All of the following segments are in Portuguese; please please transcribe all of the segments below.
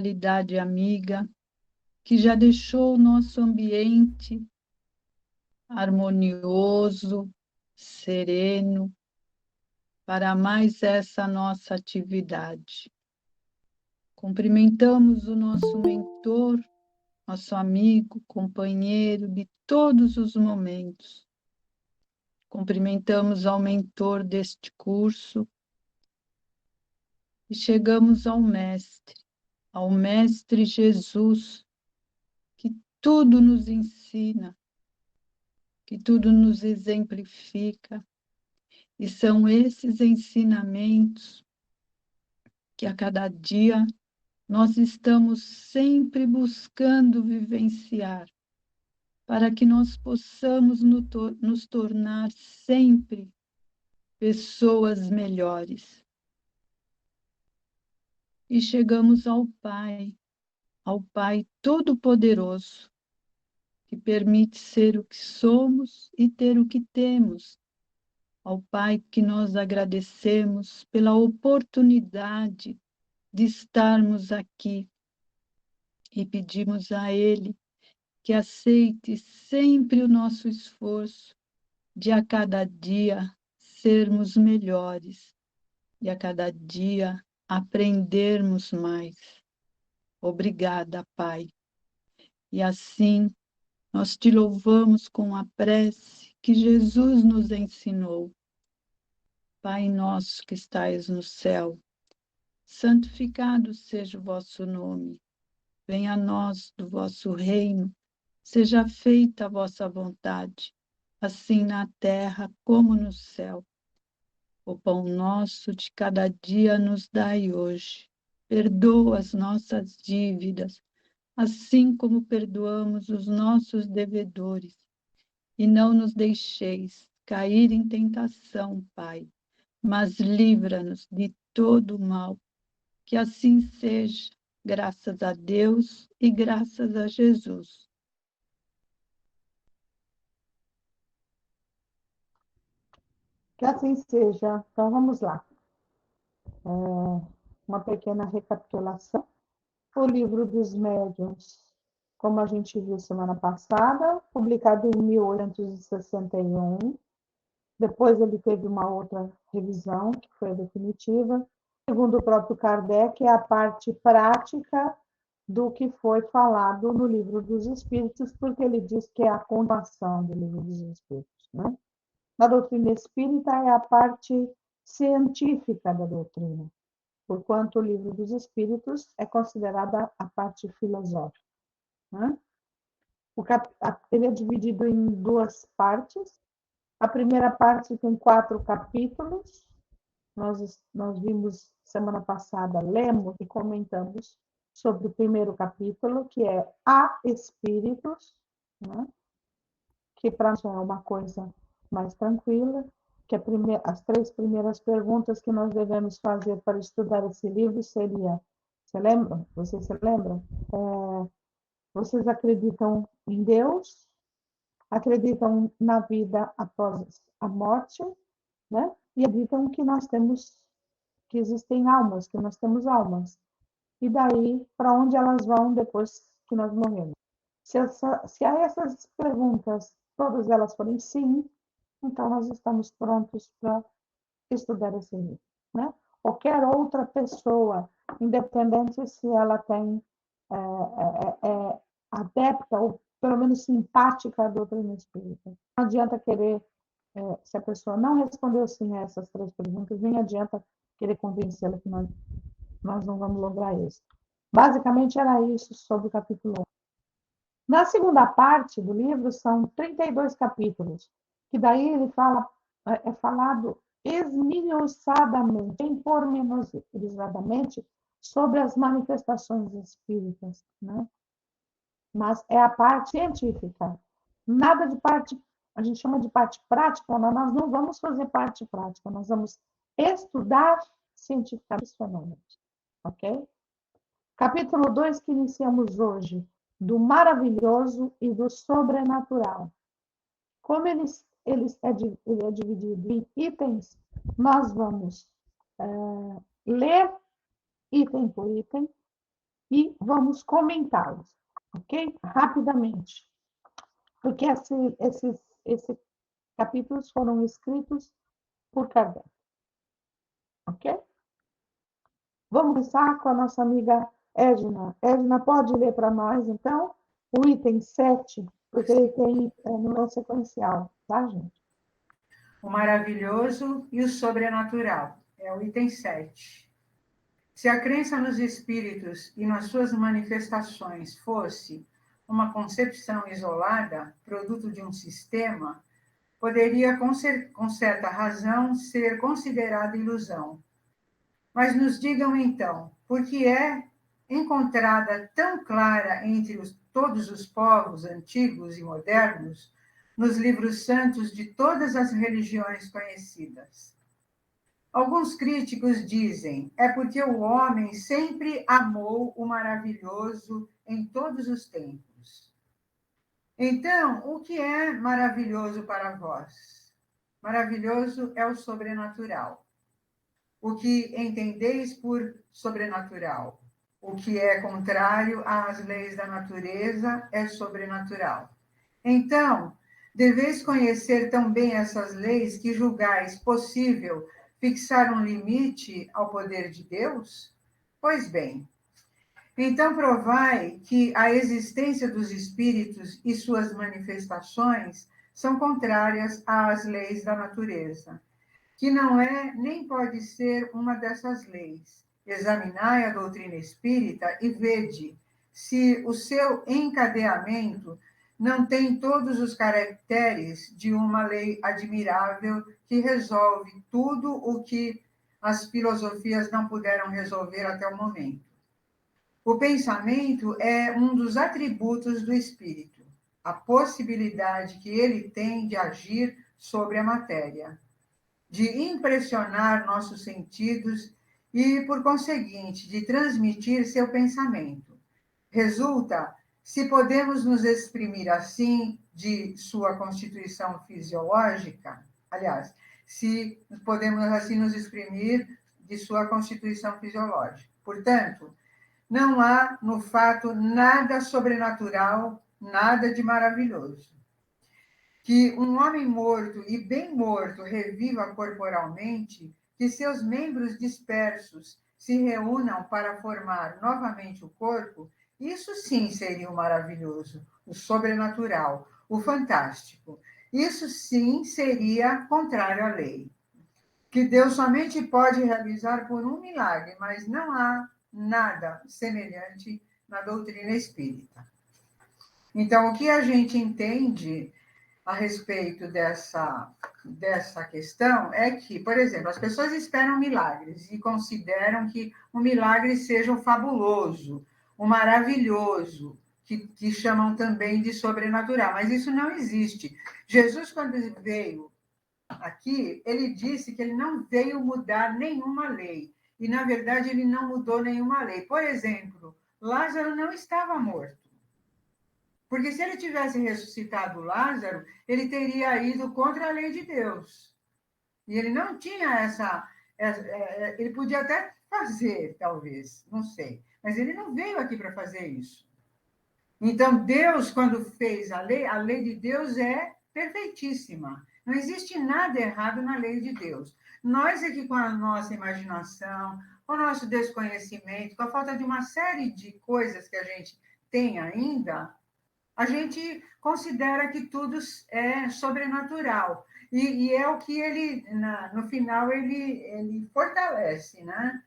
espiritualidade amiga, que já deixou o nosso ambiente harmonioso, sereno, para mais essa nossa atividade. Cumprimentamos o nosso mentor, nosso amigo, companheiro de todos os momentos. Cumprimentamos ao mentor deste curso e chegamos ao Mestre Jesus, que tudo nos ensina, que tudo nos exemplifica, e são esses ensinamentos que a cada dia nós estamos sempre buscando vivenciar, para que nós possamos nos tornar sempre pessoas melhores. E chegamos ao Pai Todo-Poderoso, que permite ser o que somos e ter o que temos. Ao Pai que nós agradecemos pela oportunidade de estarmos aqui e pedimos a Ele que aceite sempre o nosso esforço de a cada dia sermos melhores, de a cada dia aprendermos mais. Obrigada, Pai. E assim nós te louvamos com a prece que Jesus nos ensinou. Pai nosso que estais no céu, santificado seja o vosso nome. Venha a nós do vosso reino, seja feita a vossa vontade, assim na terra como no céu. O pão nosso de cada dia nos dai hoje. Perdoa as nossas dívidas, assim como perdoamos os nossos devedores. E não nos deixeis cair em tentação, Pai, mas livra-nos de todo o mal. Que assim seja, graças a Deus e graças a Jesus. Que assim seja. Então, vamos lá. Uma pequena recapitulação. O Livro dos Médiuns, como a gente viu semana passada, publicado em 1861. Depois ele teve uma outra revisão, que foi a definitiva. Segundo o próprio Kardec, é a parte prática do que foi falado no Livro dos Espíritos, porque ele diz que é a continuação do Livro dos Espíritos, né? Na doutrina espírita é a parte científica da doutrina, porquanto o Livro dos Espíritos é considerada a parte filosófica, né? Ele é dividido em duas partes. A primeira parte tem 4 capítulos. Nós vimos semana passada, lemos e comentamos sobre o primeiro capítulo, que é A Espíritos, né? Que para nós é uma coisa mais tranquila, que as 3 primeiras perguntas que nós devemos fazer para estudar esse livro seria, você lembra? Vocês se lembram? Vocês acreditam em Deus? Acreditam na vida após a morte, né? E acreditam que nós temos, que existem almas, que nós temos almas. E daí, para onde elas vão depois que nós morremos? Se a essas perguntas, todas elas forem sim, então nós estamos prontos para estudar esse livro, né? Qualquer outra pessoa, independente se ela tem adepta ou pelo menos simpática à doutrina espírita. Não adianta querer, se a pessoa não respondeu sim a essas 3 perguntas, nem adianta querer convencê-la que nós não vamos lograr isso. Basicamente era isso sobre o capítulo 1. Na segunda parte do livro são 32 capítulos, que daí ele é falado esmiuçadamente, pormenorizadamente, sobre as manifestações espíritas, né? Mas é a parte científica. Nada de parte, a gente chama de parte prática, mas nós não vamos fazer parte prática, nós vamos estudar cientificamente os fenômenos, ok? Capítulo 2 que iniciamos hoje, do maravilhoso e do sobrenatural. Como ele é dividido em itens, nós vamos ler item por item, e vamos comentá-los, ok? Rapidamente, porque esses capítulos foram escritos por Kardec, ok? Vamos começar com a nossa amiga Edna. Edna, pode ler para nós, então, o item 7, porque ele tem no sequencial, tá, gente? O maravilhoso e o sobrenatural. É o item 7. Se a crença nos espíritos e nas suas manifestações fosse uma concepção isolada, produto de um sistema, poderia, com certa razão, ser considerada ilusão. Mas nos digam então, por que é encontrada tão clara entre todos os povos antigos e modernos, nos livros santos de todas as religiões conhecidas? Alguns críticos dizem, é porque o homem sempre amou o maravilhoso em todos os tempos. Então, o que é maravilhoso para vós? Maravilhoso é o sobrenatural. O que entendeis por sobrenatural? O que é contrário às leis da natureza é sobrenatural. Então, deveis conhecer tão bem essas leis que julgais possível fixar um limite ao poder de Deus? Pois bem, então provai que a existência dos espíritos e suas manifestações são contrárias às leis da natureza, que não é nem pode ser uma dessas leis. Examinai a doutrina espírita e vede se o seu encadeamento não tem todos os caracteres de uma lei admirável que resolve tudo o que as filosofias não puderam resolver até o momento. O pensamento é um dos atributos do espírito, a possibilidade que ele tem de agir sobre a matéria, de impressionar nossos sentidos e, por conseguinte, de transmitir seu pensamento. Resulta, se podemos nos exprimir assim de sua constituição fisiológica, aliás, se podemos assim nos exprimir de sua constituição fisiológica. Portanto, não há no fato nada sobrenatural, nada de maravilhoso. Que um homem morto e bem morto reviva corporalmente, que seus membros dispersos se reúnam para formar novamente o corpo, isso sim seria o maravilhoso, o sobrenatural, o fantástico. Isso sim seria contrário à lei. Que Deus somente pode realizar por um milagre, mas não há nada semelhante na doutrina espírita. Então, o que a gente entende a respeito dessa questão é que, por exemplo, as pessoas esperam milagres e consideram que o milagre seja o fabuloso, o maravilhoso, que chamam também de sobrenatural, mas isso não existe. Jesus, quando veio aqui, ele disse que ele não veio mudar nenhuma lei, e, na verdade, ele não mudou nenhuma lei. Por exemplo, Lázaro não estava morto. Porque se ele tivesse ressuscitado Lázaro, ele teria ido contra a lei de Deus. E ele não tinha ele podia até fazer, talvez, não sei. Mas ele não veio aqui para fazer isso. Então, Deus, quando fez a lei de Deus é perfeitíssima. Não existe nada errado na lei de Deus. Nós aqui, com a nossa imaginação, com o nosso desconhecimento, com a falta de uma série de coisas que a gente tem ainda, a gente considera que tudo é sobrenatural. E é o que ele, no final, ele fortalece, né?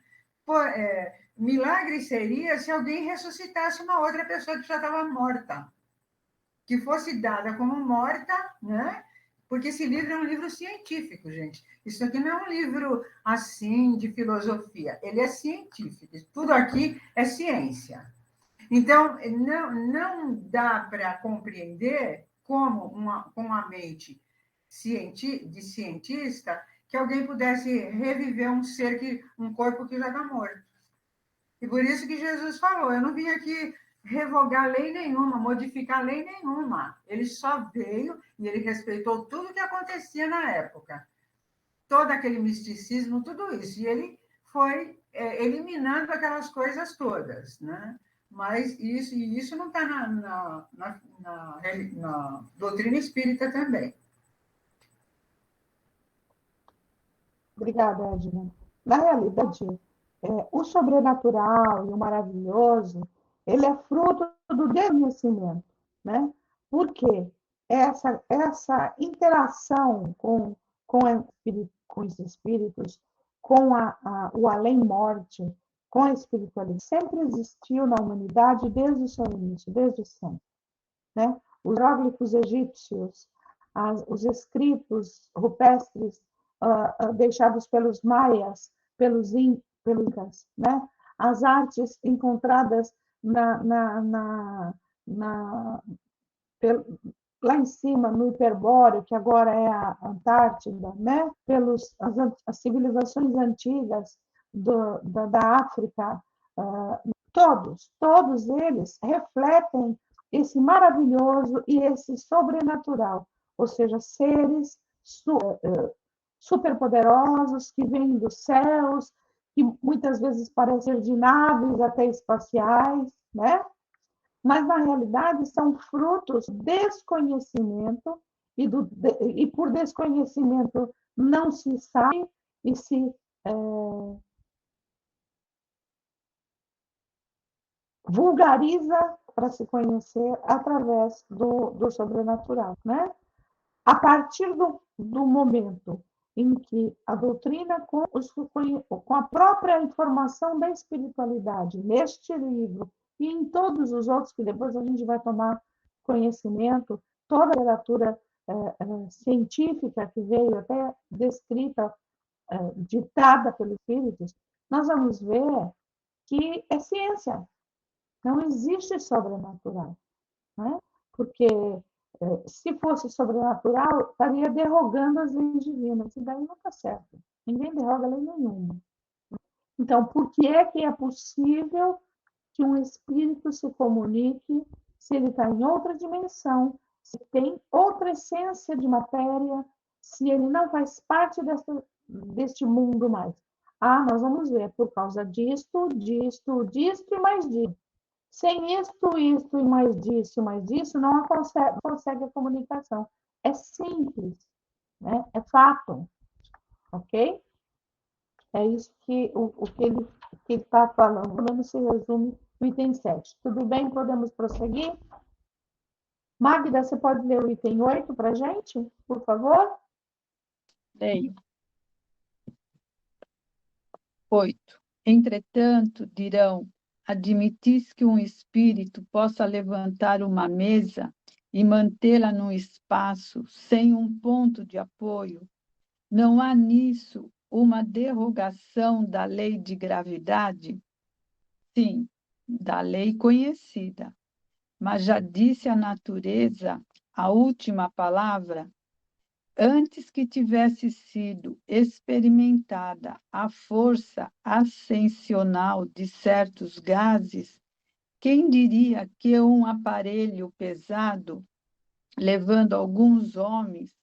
Milagre seria se alguém ressuscitasse uma outra pessoa que já estava morta, que fosse dada como morta, né? Porque esse livro é um livro científico, gente. Isso aqui não é um livro assim de filosofia, ele é científico. Tudo aqui é ciência. Então, não dá para compreender como com uma mente de cientista que alguém pudesse reviver um corpo que já está morto. E por isso que Jesus falou, eu não vim aqui revogar lei nenhuma, modificar lei nenhuma. Ele só veio e ele respeitou tudo que acontecia na época. Todo aquele misticismo, tudo isso. E ele foi eliminando aquelas coisas todas, né? Mas isso não está na doutrina espírita também. Obrigada, Edna. Na realidade, o sobrenatural e o maravilhoso, ele é fruto do desconhecimento, né? Porque essa interação com os espíritos, o além-morte, com a espiritualidade, sempre existiu na humanidade desde o seu início, desde sempre, né? Os hieróglifos egípcios, os escritos rupestres deixados pelos maias, pelos incas, né? As artes encontradas lá em cima, no Hiperbóreo, que agora é a Antártida, né? As civilizações antigas da África, todos eles refletem esse maravilhoso e esse sobrenatural, ou seja, seres superpoderosos que vêm dos céus, que muitas vezes parecem de naves até espaciais, né? Mas na realidade são frutos do desconhecimento e por desconhecimento não se sabe e se vulgariza para se conhecer através do sobrenatural, né? A partir do momento em que a doutrina, com a própria informação da espiritualidade, neste livro e em todos os outros que depois a gente vai tomar conhecimento, toda a literatura científica que veio até descrita, ditada pelos espíritos, nós vamos ver que é ciência, não existe sobrenatural, né? Porque se fosse sobrenatural, estaria derrogando as leis divinas, e daí não está certo. Ninguém derroga lei nenhuma. Então, por que é possível que um espírito se comunique se ele está em outra dimensão, se tem outra essência de matéria, se ele não faz parte deste mundo mais? Ah, nós vamos ver, por causa disto e mais disto. Sem isto e mais disso, não consegue a comunicação. É simples, né? É fato, ok? É isso que o que ele está falando. Pelo menos se resume no item 7. Tudo bem? Podemos prosseguir? Magda, você pode ler o item 8 para a gente, por favor? Leio. 8. Entretanto, dirão, admitis que um espírito possa levantar uma mesa e mantê-la no espaço sem um ponto de apoio? Não há nisso uma derrogação da lei de gravidade? Sim, da lei conhecida. Mas já disse a natureza a última palavra? Antes que tivesse sido experimentada a força ascensional de certos gases, quem diria que um aparelho pesado, levando alguns homens,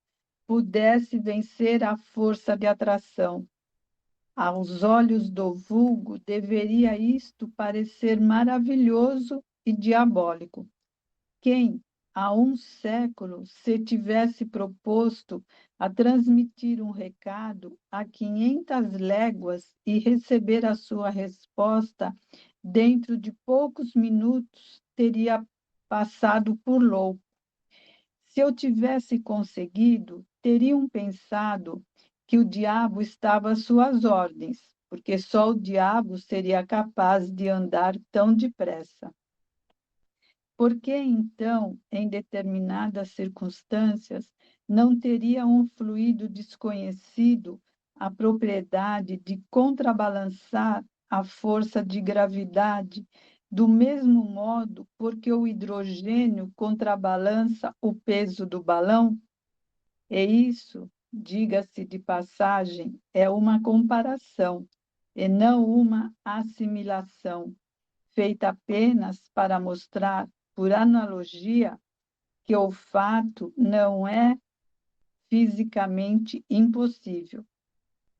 pudesse vencer a força de atração? Aos olhos do vulgo, deveria isto parecer maravilhoso e diabólico. Quem, há um século, se tivesse proposto a transmitir um recado a 500 léguas e receber a sua resposta dentro de poucos minutos, teria passado por louco. Se eu tivesse conseguido, teriam pensado que o diabo estava às suas ordens, porque só o diabo seria capaz de andar tão depressa. Por que, então, em determinadas circunstâncias, não teria um fluido desconhecido a propriedade de contrabalançar a força de gravidade, do mesmo modo porque o hidrogênio contrabalança o peso do balão? E isso, diga-se de passagem, é uma comparação, e não uma assimilação, feita apenas para mostrar, por analogia, que o fato não é fisicamente impossível.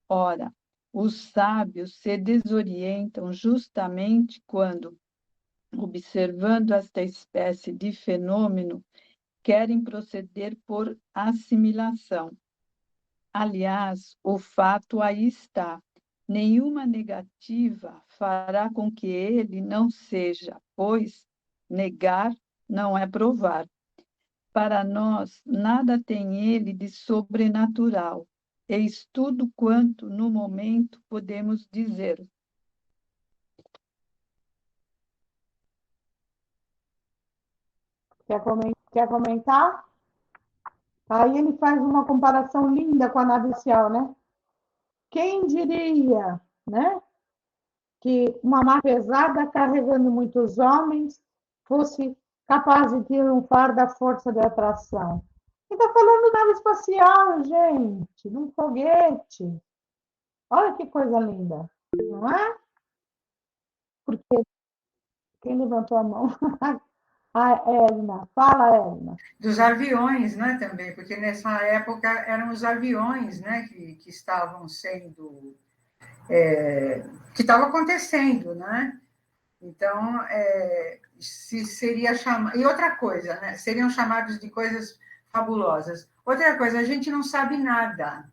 Ora, os sábios se desorientam justamente quando, observando esta espécie de fenômeno, querem proceder por assimilação. Aliás, o fato aí está. Nenhuma negativa fará com que ele não seja, pois negar não é provar. Para nós, nada tem ele de sobrenatural. Eis tudo quanto, no momento, podemos dizer. Quer comentar? Aí ele faz uma comparação linda com a nave inicial, né? Quem diria, né, que uma nave pesada carregando muitos homens fosse capaz de triunfar da força de atração? E está falando de nave espacial, gente, num foguete. Olha que coisa linda, não é? Porque quem levantou a mão? A Edna. Fala, Edna. Dos aviões, né, também, porque nessa época eram os aviões, né, que estavam sendo, que estava acontecendo, né? Então, se seria chamado. E outra coisa, né? Seriam chamados de coisas fabulosas. Outra coisa, a gente não sabe nada.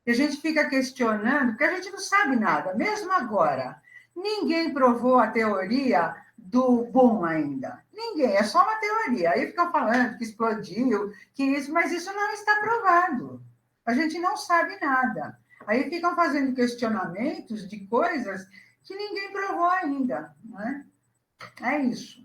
E a gente fica questionando, porque a gente não sabe nada, mesmo agora. Ninguém provou a teoria do boom ainda. Ninguém, é só uma teoria. Aí ficam falando que explodiu, que isso, mas isso não está provado. A gente não sabe nada. Aí ficam fazendo questionamentos de coisas que ninguém provou ainda, né? É isso.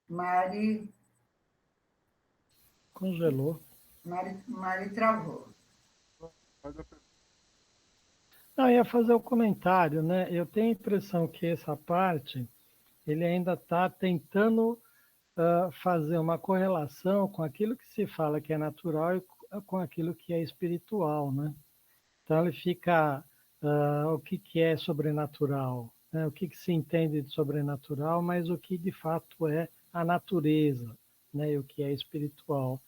Mari. Congelou. Mari travou. Não, eu ia fazer o comentário, né? Eu tenho a impressão que essa parte, ele ainda está tentando fazer uma correlação com aquilo que se fala que é natural e com aquilo que é espiritual, né? Então ele fica, o que é sobrenatural, né? O que se entende de sobrenatural, mas o que de fato é a natureza, né? E o que é espiritual.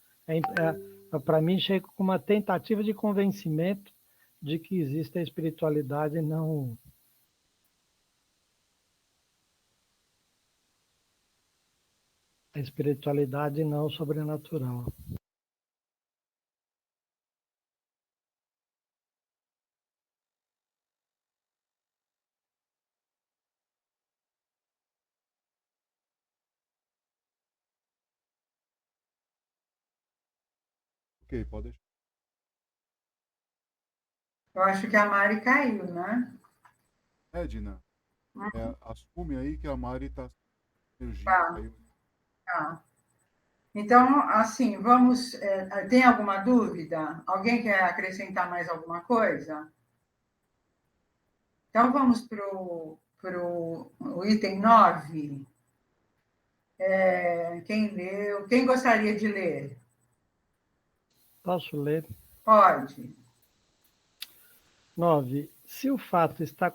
Para mim, chega com uma tentativa de convencimento de que existe a espiritualidade não sobrenatural. Ok, pode deixar. Eu acho que a Mari caiu, né? Edna, assume aí que a Mari está sem energia. Tá, Caiu. tá. Então, assim, vamos. Tem alguma dúvida? Alguém quer acrescentar mais alguma coisa? Então, vamos para o item 9. Quem leu? Quem gostaria de ler? Posso ler? Pode. 9. Se o fato está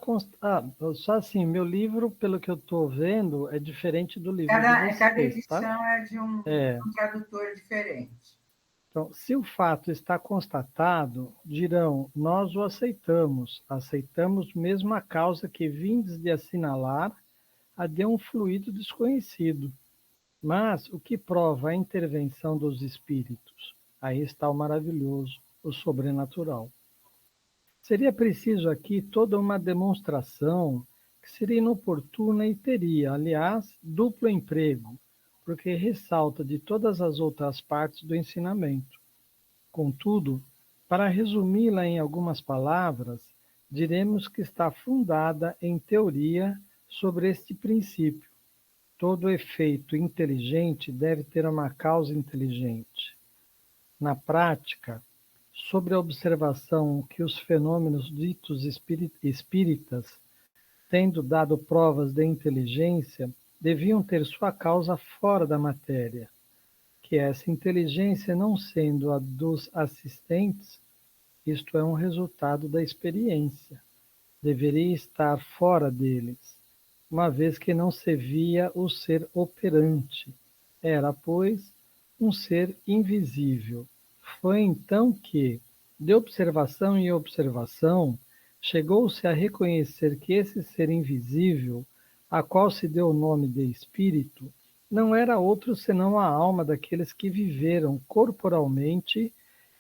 só assim, meu livro, pelo que eu estou vendo, é diferente do livro de Cada vocês, tá? edição é de um tradutor diferente. Então, se o fato está constatado, dirão, nós o aceitamos mesmo a causa que vindes de assinalar, a de um fluido desconhecido. Mas o que prova a intervenção dos espíritos? Aí está o maravilhoso, o sobrenatural. Seria preciso aqui toda uma demonstração que seria inoportuna e teria, aliás, duplo emprego, porque ressalta de todas as outras partes do ensinamento. Contudo, para resumi-la em algumas palavras, diremos que está fundada em teoria sobre este princípio. Todo efeito inteligente deve ter uma causa inteligente. Na prática, sobre a observação que os fenômenos ditos espíritas, tendo dado provas de inteligência, deviam ter sua causa fora da matéria, que essa inteligência não sendo a dos assistentes, isto é um resultado da experiência, deveria estar fora deles, uma vez que não se via o ser operante. Era, pois, um ser invisível. Foi então que, de observação em observação, chegou-se a reconhecer que esse ser invisível, a qual se deu o nome de espírito, não era outro senão a alma daqueles que viveram corporalmente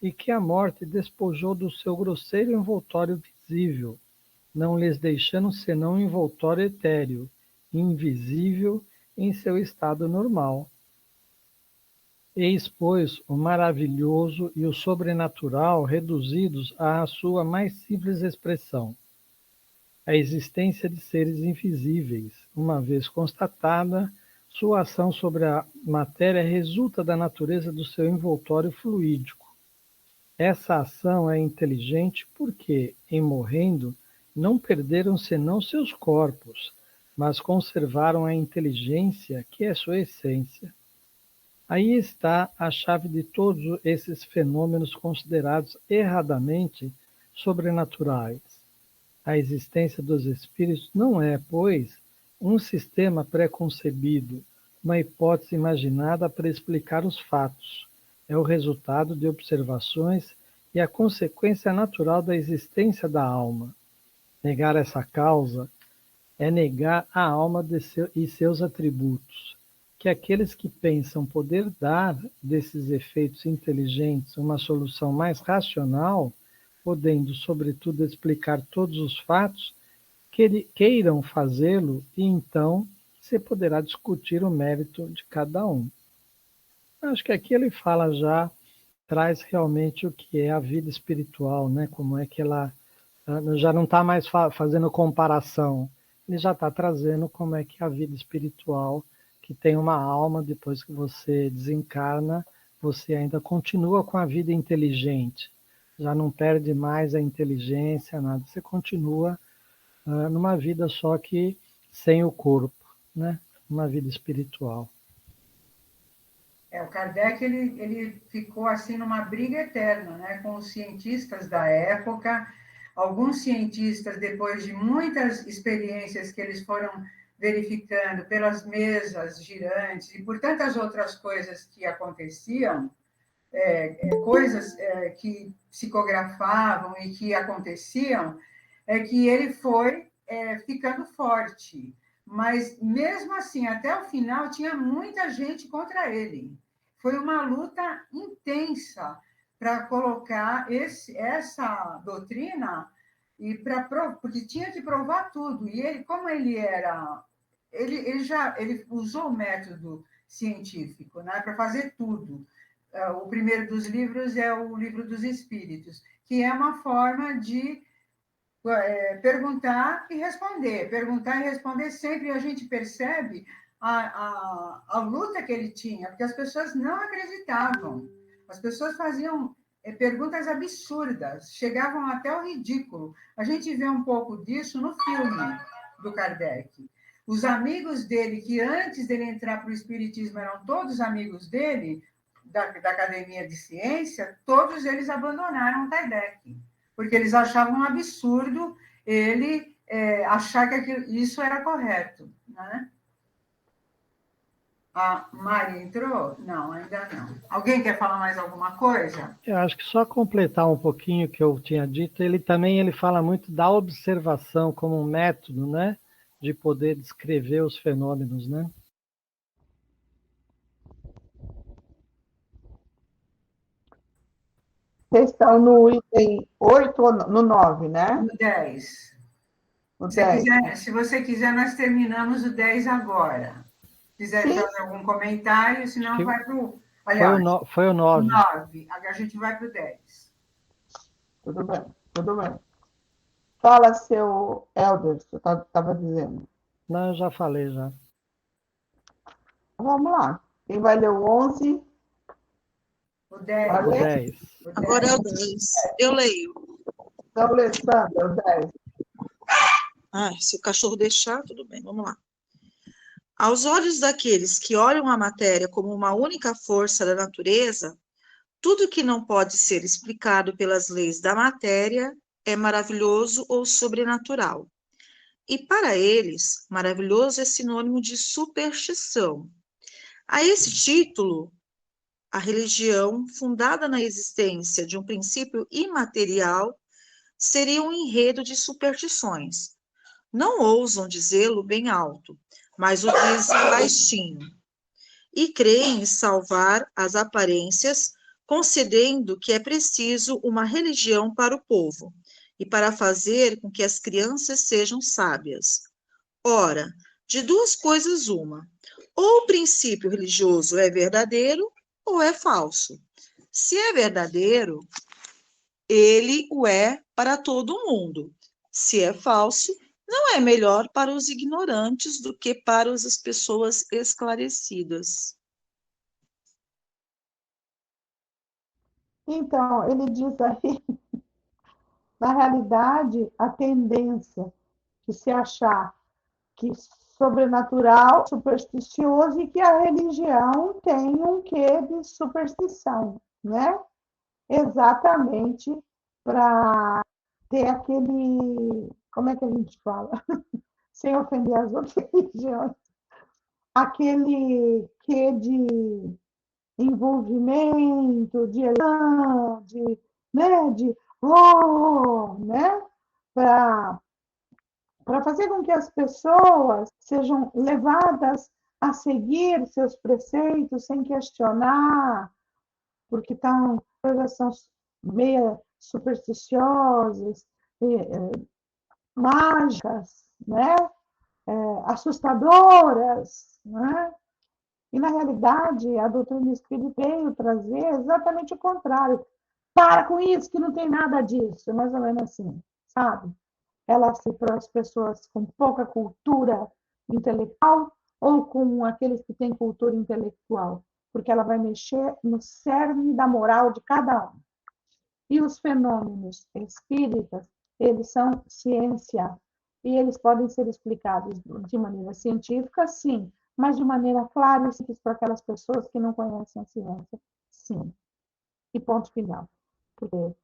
e que a morte despojou do seu grosseiro envoltório visível, não lhes deixando senão um envoltório etéreo, invisível em seu estado normal. Eis, pois, o maravilhoso e o sobrenatural reduzidos à sua mais simples expressão. A existência de seres invisíveis, uma vez constatada, sua ação sobre a matéria resulta da natureza do seu envoltório fluídico. Essa ação é inteligente porque, em morrendo, não perderam senão seus corpos, mas conservaram a inteligência que é sua essência. Aí está a chave de todos esses fenômenos considerados erradamente sobrenaturais. A existência dos espíritos não é, pois, um sistema pré-concebido, uma hipótese imaginada para explicar os fatos. É o resultado de observações e a consequência natural da existência da alma. Negar essa causa é negar a alma e seus atributos, que aqueles que pensam poder dar desses efeitos inteligentes uma solução mais racional, podendo, sobretudo, explicar todos os fatos, queiram fazê-lo e então se poderá discutir o mérito de cada um. Acho que aqui ele fala já, traz realmente o que é a vida espiritual, né? Como é que ela já não está mais fazendo comparação, ele já está trazendo como é que é a vida espiritual, que tem uma alma, depois que você desencarna, você ainda continua com a vida inteligente, já não perde mais a inteligência, nada, você continua numa vida só que sem o corpo, né? Uma vida espiritual. O Kardec ele ficou assim numa briga eterna, né, com os cientistas da época. Alguns cientistas, depois de muitas experiências que eles foram verificando pelas mesas girantes e por tantas outras coisas que aconteciam, coisas que psicografavam e que aconteciam, que ele foi ficando forte. Mas, mesmo assim, até o final, tinha muita gente contra ele. Foi uma luta intensa para colocar essa doutrina, porque tinha que provar tudo. E ele, como ele era... Ele usou o método científico, né, para fazer tudo. O primeiro dos livros é o Livro dos Espíritos, que é uma forma de perguntar e responder sempre. A gente percebe a luta que ele tinha, porque as pessoas não acreditavam. As pessoas faziam perguntas absurdas, chegavam até o ridículo. A gente vê um pouco disso no filme do Kardec. Os amigos dele, que antes dele entrar para o Espiritismo eram todos amigos dele, da Academia de Ciência, todos eles abandonaram Kardec, porque eles achavam um absurdo ele achar que isso era correto, né? A Mari entrou? Não, ainda não. Alguém quer falar mais alguma coisa? Eu acho que só completar um pouquinho o que eu tinha dito, ele fala muito da observação como um método, né, de poder descrever os fenômenos, né? Vocês estão no item 8 ou no 9, né? No 10. No 10. Se você quiser, nós terminamos o 10 agora. Se quiser fazer algum comentário, senão vai para o... Aliás, foi o 9. 9. Agora a gente vai para o 10. Tudo bem, tudo bem. Fala, seu Helder, você estava dizendo. Não, eu já falei, já. Vamos lá. Quem vai ler o 11? O 10. O 10. Agora é o 10. Eu leio. Então, Alessandra, o 10. Se o cachorro deixar, tudo bem, vamos lá. Aos olhos daqueles que olham a matéria como uma única força da natureza, tudo que não pode ser explicado pelas leis da matéria é maravilhoso ou sobrenatural. E para eles, maravilhoso é sinônimo de superstição. A esse título, a religião, fundada na existência de um princípio imaterial, seria um enredo de superstições. Não ousam dizê-lo bem alto, mas o dizem baixinho. E creem salvar as aparências, concedendo que é preciso uma religião para o povo, e para fazer com que as crianças sejam sábias. Ora, de duas coisas uma, ou o princípio religioso é verdadeiro, ou é falso. Se é verdadeiro, ele o é para todo mundo. Se é falso, não é melhor para os ignorantes do que para as pessoas esclarecidas. Então, ele diz aí, na realidade, a tendência de se achar que sobrenatural, supersticioso e que a religião tem um quê de superstição, né? Exatamente para ter aquele, como é que a gente fala? Sem ofender as outras religiões, aquele quê de envolvimento, de, né, né, para fazer com que as pessoas sejam levadas a seguir seus preceitos sem questionar, porque são meio supersticiosas, mágicas, né? Assustadoras, né? E, na realidade, a doutrina espírita veio trazer exatamente o contrário. Para com isso, que não tem nada disso. É mais ou menos assim, sabe? Ela se para as pessoas com pouca cultura intelectual ou com aqueles que têm cultura intelectual, porque ela vai mexer no cerne da moral de cada um. E os fenômenos espíritas, eles são ciência, e eles podem ser explicados de maneira científica, sim, mas de maneira clara e simples para aquelas pessoas que não conhecem a ciência, sim. E ponto final. Porque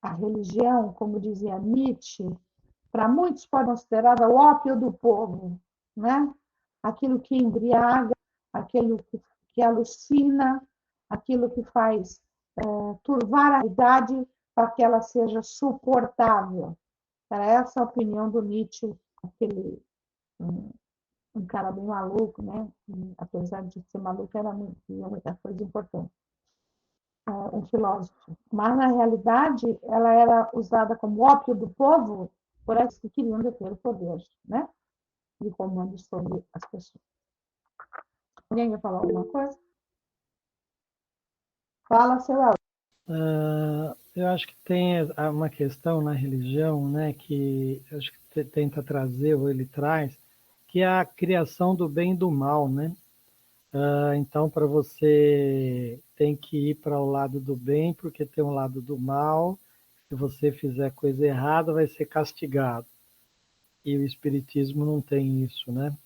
a religião, como dizia Nietzsche, para muitos pode ser considerada o ópio do povo, né? Aquilo que embriaga, aquilo que alucina, aquilo que faz turvar a realidade para que ela seja suportável. Era essa a opinião do Nietzsche, aquele um cara bem maluco, né? Apesar de ser maluco, era muita coisa importante. Um filósofo. Mas, na realidade, ela era usada como ópio do povo por aqueles que queriam deter o poder, né? De comando sobre as pessoas. Alguém quer falar alguma coisa? Fala, seu Elton. Eu acho que tem uma questão na religião, né, que acho que tenta trazer, ou ele traz, que é a criação do bem e do mal, né? Então, para você tem que ir para o lado do bem, porque tem um lado do mal. Se você fizer coisa errada, vai ser castigado. E o Espiritismo não tem isso, né?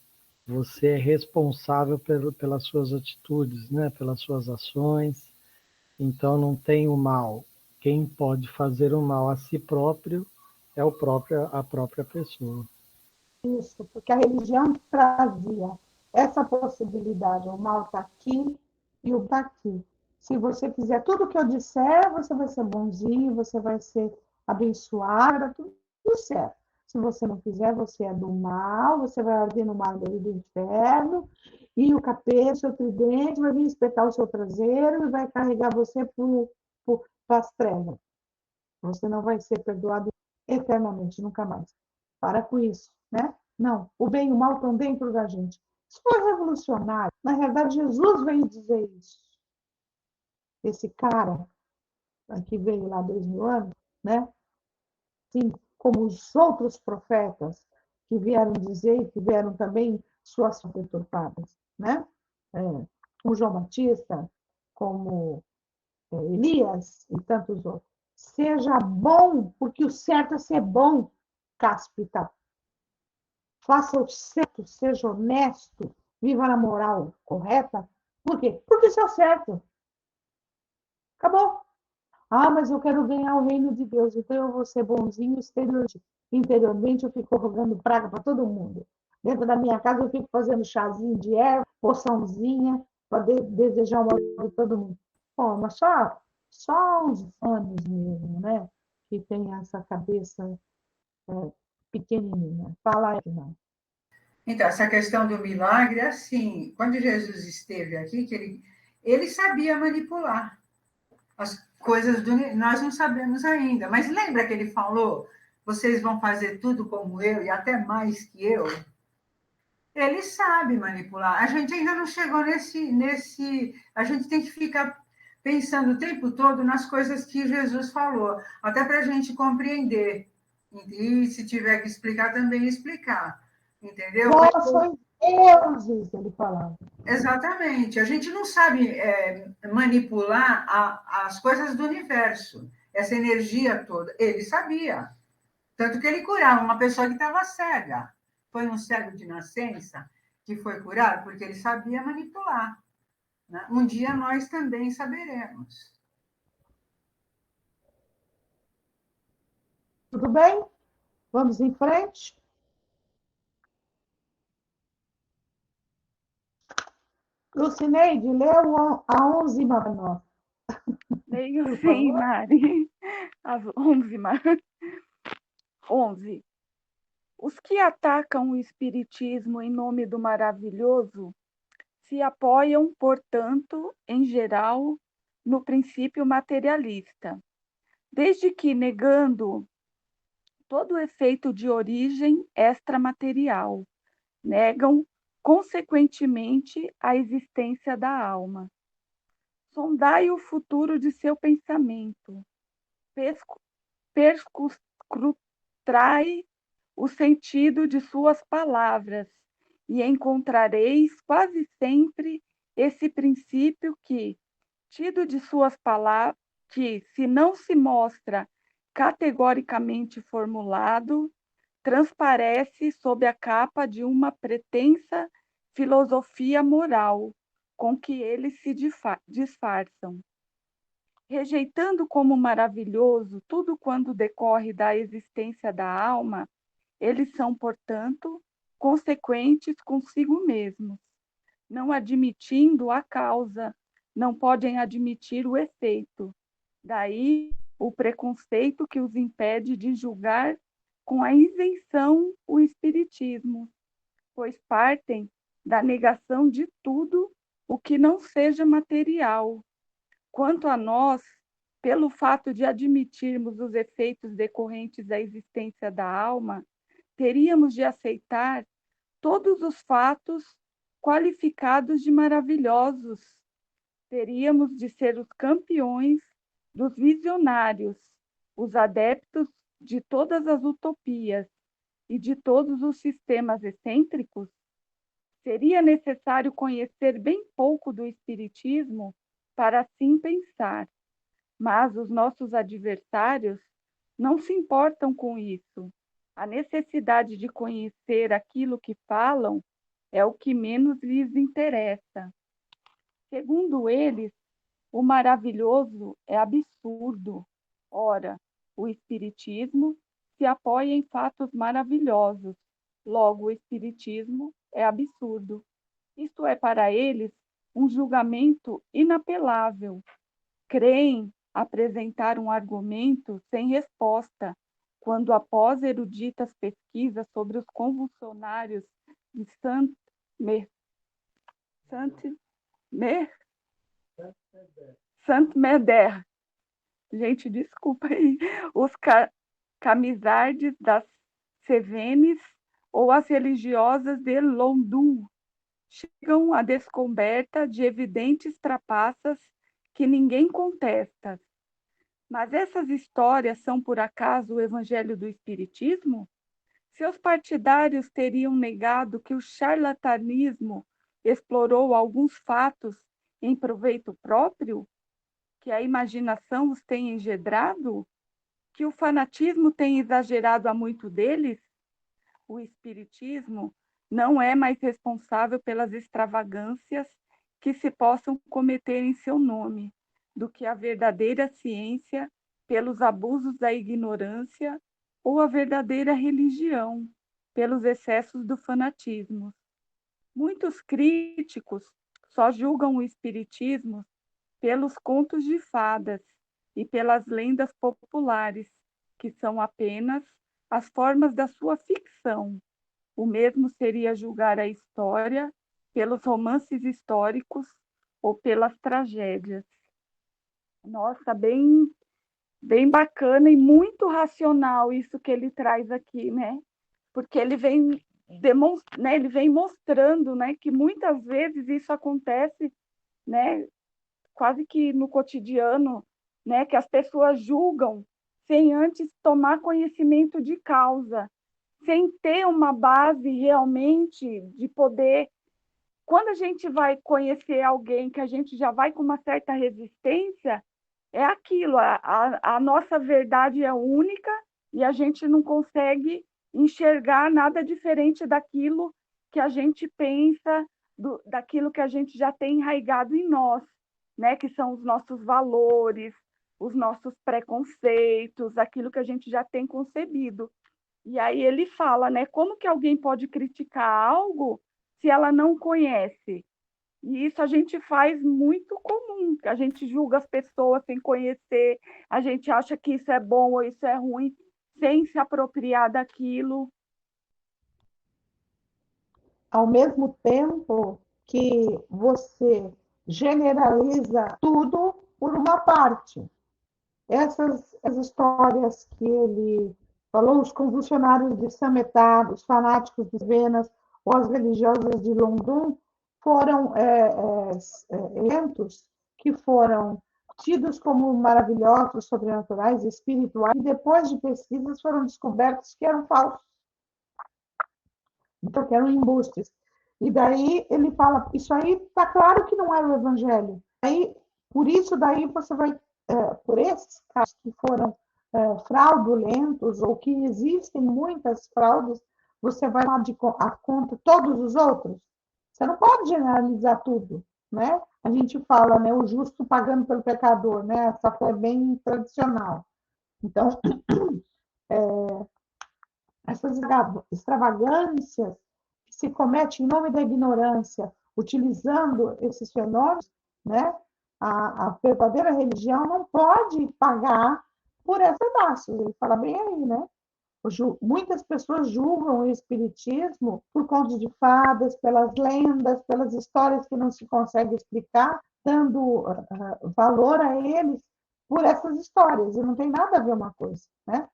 Você é responsável pelas suas atitudes, né? Pelas suas ações. Então, não tem o mal. Quem pode fazer o mal a si próprio é a própria pessoa. Isso, porque a religião trazia essa possibilidade. O mal está aqui e o está aqui. Se você fizer tudo o que eu disser, você vai ser bonzinho, você vai ser abençoado, tudo certo. Se você não fizer, você é do mal, você vai arder no mar do inferno, e o capeta, o seu tridente, vai vir espetar o seu traseiro e vai carregar você para as trevas. Você não vai ser perdoado eternamente, nunca mais. Para com isso, né? Não, o bem e o mal estão dentro da gente. Isso foi revolucionário. Na realidade, Jesus veio dizer isso. Esse cara que veio lá 2000 anos, né? Assim como os outros profetas que vieram dizer e tiveram também suas deturpadas, né? O João Batista, como Elias e tantos outros. Seja bom, porque o certo é ser bom, cáspita. Faça o certo, seja honesto, viva na moral correta. Por quê? Porque isso é o certo. Acabou. Ah, mas eu quero ganhar o reino de Deus, então eu vou ser bonzinho interiormente eu fico rogando praga para todo mundo. Dentro da minha casa eu fico fazendo chazinho de erva, poçãozinha, para desejar o mal de todo mundo. Bom, mas só os anos mesmo, né? Que tem essa cabeça pequenininha. Fala aí, não. Então, essa questão do milagre, assim, quando Jesus esteve aqui, ele sabia manipular as coisas do. Nós não sabemos ainda, mas lembra que ele falou: vocês vão fazer tudo como eu e até mais que eu? Ele sabe manipular. A gente ainda não chegou nesse. A gente tem que ficar pensando o tempo todo nas coisas que Jesus falou, até para a gente compreender. E se tiver que explicar, também explicar. Entendeu? Vós sois deuses, ele falava. Exatamente. A gente não sabe manipular as coisas do universo, essa energia toda. Ele sabia. Tanto que ele curava uma pessoa que estava cega. Foi um cego de nascença que foi curado, porque ele sabia manipular. Né? Um dia nós também saberemos. Tudo bem? Vamos em frente? Lucineide, leu a 11 para nós. Leio Por sim, favor. Mari. As 11, Mari. 11. Os que atacam o espiritismo em nome do maravilhoso se apoiam, portanto, em geral, no princípio materialista, desde que, negando todo o efeito de origem extramaterial, negam, consequentemente, a existência da alma. Sondai o futuro de seu pensamento, perscrutai o sentido de suas palavras e encontrareis quase sempre esse princípio que, tido de suas palavras, que se não se mostra categoricamente formulado, transparece sob a capa de uma pretensa filosofia moral com que eles se disfarçam. Rejeitando como maravilhoso tudo quanto decorre da existência da alma, eles são, portanto, consequentes consigo mesmos. Não admitindo a causa, não podem admitir o efeito. Daí o preconceito que os impede de julgar com a isenção o espiritismo, pois partem da negação de tudo o que não seja material. Quanto a nós, pelo fato de admitirmos os efeitos decorrentes da existência da alma, teríamos de aceitar todos os fatos qualificados de maravilhosos. Teríamos de ser os campeões dos visionários, os adeptos de todas as utopias e de todos os sistemas excêntricos. Seria necessário conhecer bem pouco do espiritismo para assim pensar, mas os nossos adversários não se importam com isso. A necessidade de conhecer aquilo que falam é o que menos lhes interessa. Segundo eles, o maravilhoso é absurdo. Ora, o espiritismo se apoia em fatos maravilhosos. Logo, o espiritismo é absurdo. Isto é para eles um julgamento inapelável. Creem apresentar um argumento sem resposta, quando após eruditas pesquisas sobre os convulsionários de Saint-Médard, gente, desculpa aí, os camisardes das Cévennes ou as religiosas de London, chegam à descoberta de evidentes trapaças que ninguém contesta. Mas essas histórias são, por acaso, o Evangelho do Espiritismo? Seus partidários teriam negado que o charlatanismo explorou alguns fatos em proveito próprio? Que a imaginação os tem engedrado? Que o fanatismo tem exagerado a muito deles? O Espiritismo não é mais responsável pelas extravagâncias que se possam cometer em seu nome, do que a verdadeira ciência pelos abusos da ignorância ou a verdadeira religião pelos excessos do fanatismo. Muitos críticos só julgam o espiritismo pelos contos de fadas e pelas lendas populares, que são apenas as formas da sua ficção. O mesmo seria julgar a história pelos romances históricos ou pelas tragédias. Nossa, bem bacana e muito racional isso que ele traz aqui, né? Porque ele vem ele vem mostrando, né, que muitas vezes isso acontece, né, quase que no cotidiano, né, que as pessoas julgam sem antes tomar conhecimento de causa, sem ter uma base realmente de poder. Quando a gente vai conhecer alguém que a gente já vai com uma certa resistência, é aquilo, a nossa verdade é única e a gente não consegue enxergar nada diferente daquilo que a gente pensa, daquilo que a gente já tem enraizado em nós, né? Que são os nossos valores, os nossos preconceitos, aquilo que a gente já tem concebido. E aí ele fala, né? Como que alguém pode criticar algo se ela não conhece? E isso a gente faz muito comum, a gente julga as pessoas sem conhecer, a gente acha que isso é bom ou isso é ruim, sem se apropriar daquilo. Ao mesmo tempo que você generaliza tudo por uma parte. Essas as histórias que ele falou, os convulsionários de Sametá, os fanáticos de Venas, ou as religiosas de London, foram eventos que foram tidos como maravilhosos, sobrenaturais, espirituais, e depois de pesquisas foram descobertos que eram falsos, então que eram embustes. E daí ele fala, isso aí está claro que não era o evangelho. Aí, por isso daí você vai, por esses casos que foram fraudulentos ou que existem muitas fraudes, você vai lá a conta todos os outros. Você não pode generalizar tudo, né? A gente fala, né, o justo pagando pelo pecador, né? Essa foi bem tradicional. Então, essas extravagâncias que se cometem em nome da ignorância, utilizando esses fenômenos, né? A verdadeira religião não pode pagar por esses pedaços. Ele fala bem aí, né? Muitas pessoas julgam o espiritismo por contos de fadas, pelas lendas, pelas histórias que não se consegue explicar, dando valor a eles por essas histórias. E não tem nada a ver uma coisa, né?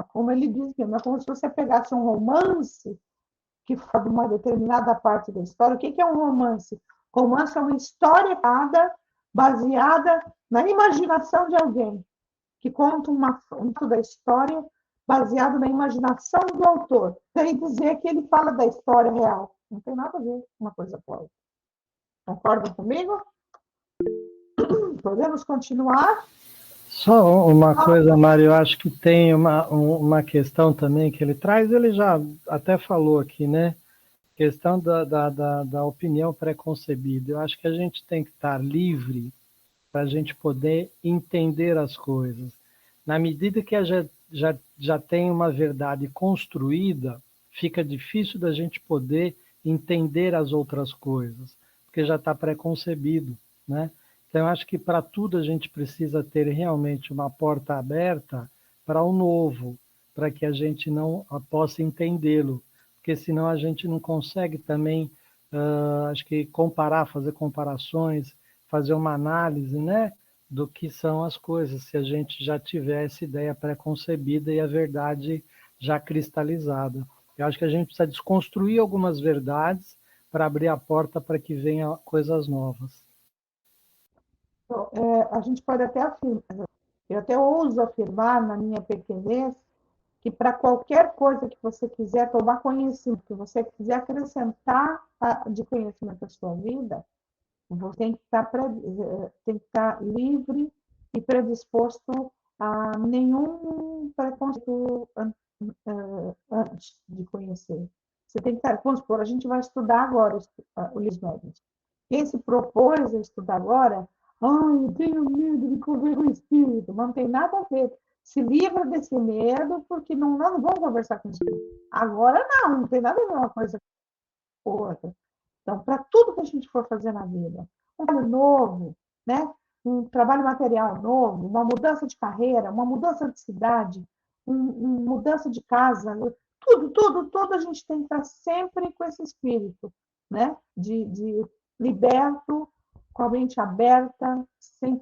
Como ele diz, é como se você pegasse um romance que fala de uma determinada parte da história. O que é um romance? Romance é uma história baseada na imaginação de alguém, que conta um fato da história baseado na imaginação do autor. Sem dizer que ele fala da história real. Não tem nada a ver uma coisa com a outra. Concordam comigo? Podemos continuar? Só uma coisa, Mário, eu acho que tem uma questão também que ele traz, ele já até falou aqui, né? Questão da opinião preconcebida. Eu acho que a gente tem que estar livre para a gente poder entender as coisas. Na medida que já tem uma verdade construída, fica difícil da gente poder entender as outras coisas, porque já está preconcebido, né? Então, eu acho que para tudo a gente precisa ter realmente uma porta aberta para o novo, para que a gente não possa entendê-lo, porque senão a gente não consegue também, acho que fazer comparações, fazer uma análise, né, do que são as coisas, se a gente já tiver essa ideia pré-concebida e a verdade já cristalizada. Eu acho que a gente precisa desconstruir algumas verdades para abrir a porta para que venham coisas novas. A gente pode até afirmar, eu até ouso afirmar na minha pequenez, que para qualquer coisa que você quiser tomar conhecimento, que você quiser acrescentar de conhecimento à sua vida, você tem que estar livre e predisposto a nenhum preconceito antes de conhecer. Você tem que estar, vamos supor, a gente vai estudar agora o livro médios. Quem se propôs a estudar agora, Ai, eu tenho medo de conver com o espírito. Mas não tem nada a ver. Se livra desse medo, porque nós não vamos conversar com o espírito. Agora não tem nada a ver uma coisa com outra. Então, para tudo que a gente for fazer na vida, um trabalho novo, né? Um trabalho material novo, uma mudança de carreira, uma mudança de cidade, uma mudança de casa, tudo a gente tem que estar sempre com esse espírito, né? De liberto, com a mente aberta, sem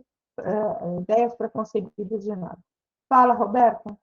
ideias preconcebidas de nada. Fala, Roberta.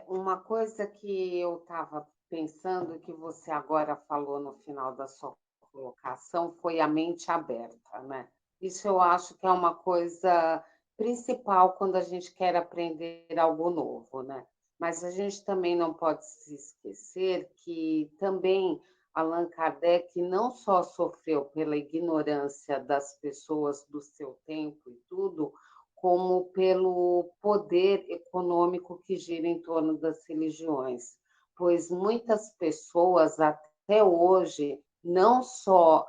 Uma coisa que eu estava pensando, que você agora falou no final da sua colocação, foi a mente aberta, né? Isso eu acho que é uma coisa principal quando a gente quer aprender algo novo, né? Mas a gente também não pode se esquecer que também Allan Kardec não só sofreu pela ignorância das pessoas do seu tempo e tudo, como pelo poder econômico que gira em torno das religiões, pois muitas pessoas até hoje não só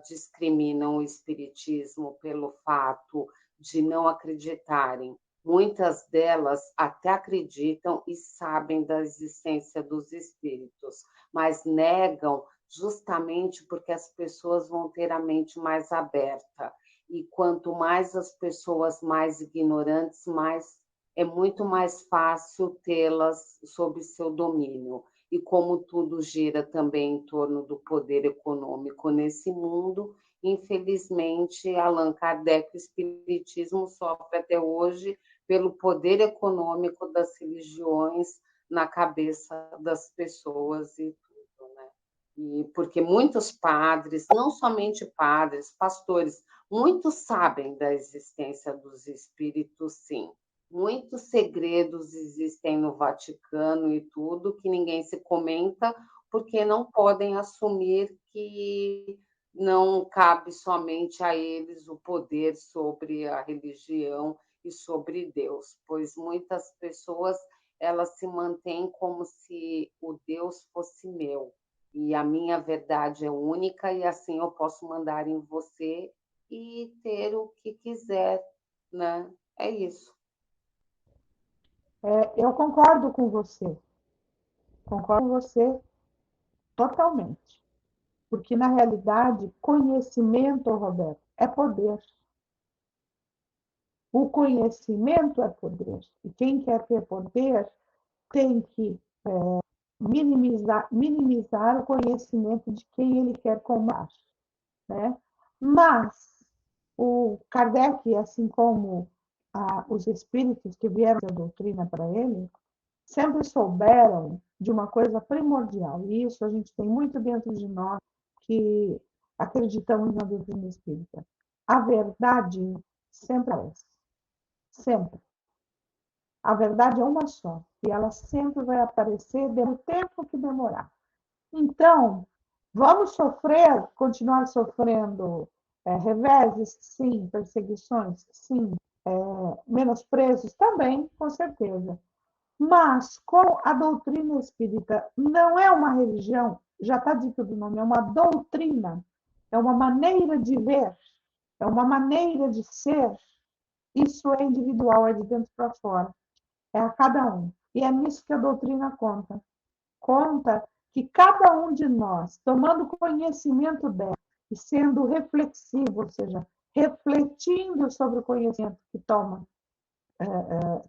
discriminam o espiritismo pelo fato de não acreditarem, muitas delas até acreditam e sabem da existência dos espíritos, mas negam justamente porque as pessoas vão ter a mente mais aberta. E quanto mais as pessoas mais ignorantes, é muito mais fácil tê-las sob seu domínio. E como tudo gira também em torno do poder econômico nesse mundo, infelizmente, Allan Kardec, o espiritismo sofre até hoje pelo poder econômico das religiões na cabeça das pessoas e tudo, né? E porque muitos padres, não somente padres, pastores, muitos sabem da existência dos espíritos, sim. Muitos segredos existem no Vaticano e tudo que ninguém se comenta, porque não podem assumir que não cabe somente a eles o poder sobre a religião e sobre Deus, pois muitas pessoas elas se mantêm como se o Deus fosse meu e a minha verdade é única e assim eu posso mandar em você e ter o que quiser, né? É isso. Eu concordo com você totalmente. Porque, na realidade, conhecimento, Roberto, é poder. O conhecimento é poder. E quem quer ter poder tem que minimizar o conhecimento de quem ele quer comandar, né? Mas o Kardec, assim como os espíritos que vieram da doutrina para ele, sempre souberam de uma coisa primordial, e isso a gente tem muito dentro de nós que acreditamos na doutrina espírita. A verdade sempre aparece. Sempre. A verdade é uma só, e ela sempre vai aparecer do tempo que demorar. Então, vamos sofrer, continuar sofrendo reveses? Sim. Perseguições? Sim. Menosprezos? Também, com certeza. Mas, com a doutrina espírita, não é uma religião, já está dito do nome, é uma doutrina, é uma maneira de ver, é uma maneira de ser. Isso é individual, é de dentro para fora, é a cada um. E é nisso que a doutrina conta. Conta que cada um de nós, tomando conhecimento dela e sendo reflexivo, ou seja, refletindo sobre o conhecimento que toma,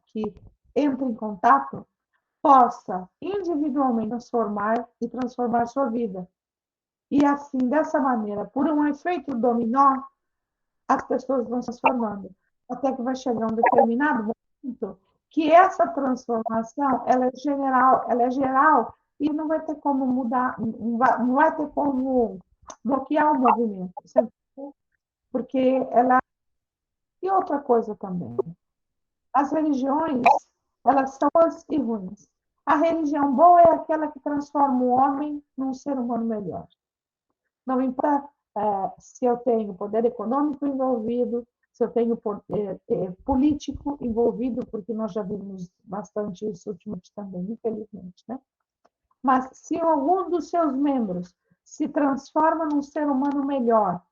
que entra em contato, possa individualmente transformar sua vida. E assim, dessa maneira, por um efeito dominó, as pessoas vão se transformando. Até que vai chegar um determinado momento que essa transformação ela é geral e não vai ter como mudar, não vai ter como bloquear o movimento. Porque ela. E outra coisa também, as religiões, elas são boas e ruins. A religião boa é aquela que transforma o homem num ser humano melhor. Não importa se eu tenho poder econômico envolvido, se eu tenho poder político envolvido, porque nós já vimos bastante isso ultimamente também, infelizmente, né? Mas se algum dos seus membros se transforma num ser humano melhor,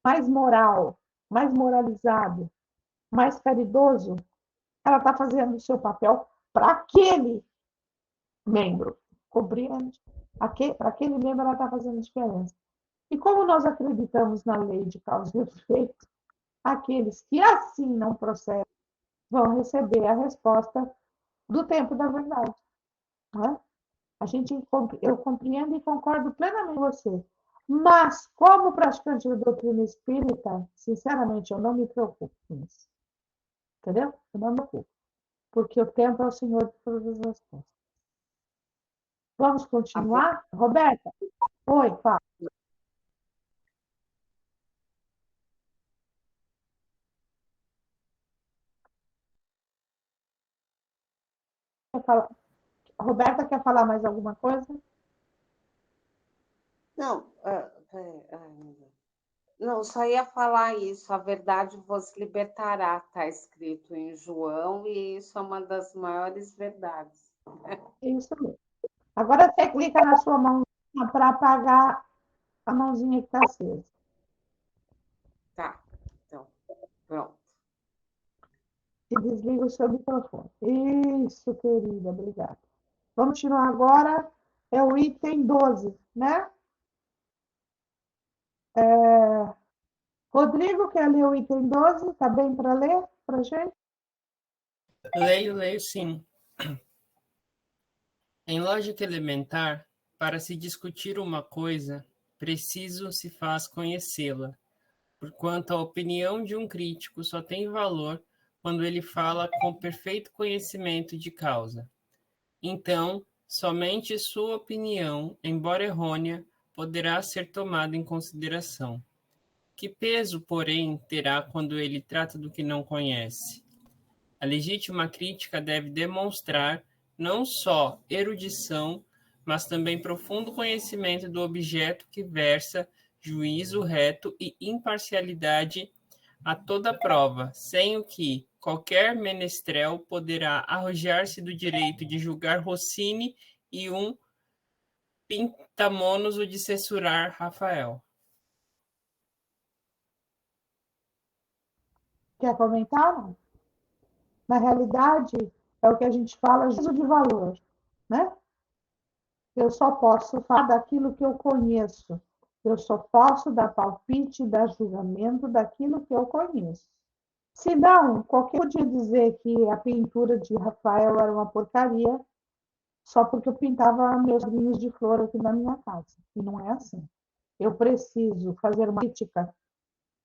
mais moral, mais moralizado, mais caridoso, ela está fazendo o seu papel para aquele membro, compreende? Para aquele membro ela está fazendo diferença. E como nós acreditamos na lei de causa e efeito, aqueles que assim não procedem vão receber a resposta do tempo da verdade. Né? Eu compreendo e concordo plenamente com você. Mas, como praticante da doutrina espírita, sinceramente, eu não me preocupo com isso. Entendeu? Eu não me preocupo. Porque o tempo é o Senhor de todas as respostas. Vamos continuar? Roberta? Oi, fala. Roberta, quer falar mais alguma coisa? Não, não, só ia falar isso. A verdade vos libertará, está escrito em João, e isso é uma das maiores verdades. É isso mesmo. Agora você clica na sua mão para apagar a mãozinha que está acesa. Tá, então, pronto. E desliga o seu microfone. Isso, querida, obrigada. Vamos continuar agora, é o item 12, né? Rodrigo, quer ler o item 12? Está bem para ler para a gente? Leio sim. Em lógica elementar, para se discutir uma coisa, preciso se faz conhecê-la, porquanto a opinião de um crítico só tem valor quando ele fala com perfeito conhecimento de causa. Então, somente sua opinião, embora errônea, poderá ser tomada em consideração. Que peso, porém, terá quando ele trata do que não conhece? A legítima crítica deve demonstrar não só erudição, mas também profundo conhecimento do objeto que versa, juízo reto e imparcialidade a toda prova, sem o que qualquer menestrel poderá arrojar-se do direito de julgar Rossini e um Pintamonos o de censurar Rafael. Quer comentar? Na realidade, é o que a gente fala, juízo de valor, né? Eu só posso falar daquilo que eu conheço. Eu só posso dar palpite, dar julgamento daquilo que eu conheço. Se não, qualquer podia dizer que a pintura de Rafael era uma porcaria só porque eu pintava meus vinhos de flor aqui na minha casa. E não é assim. Eu preciso fazer uma crítica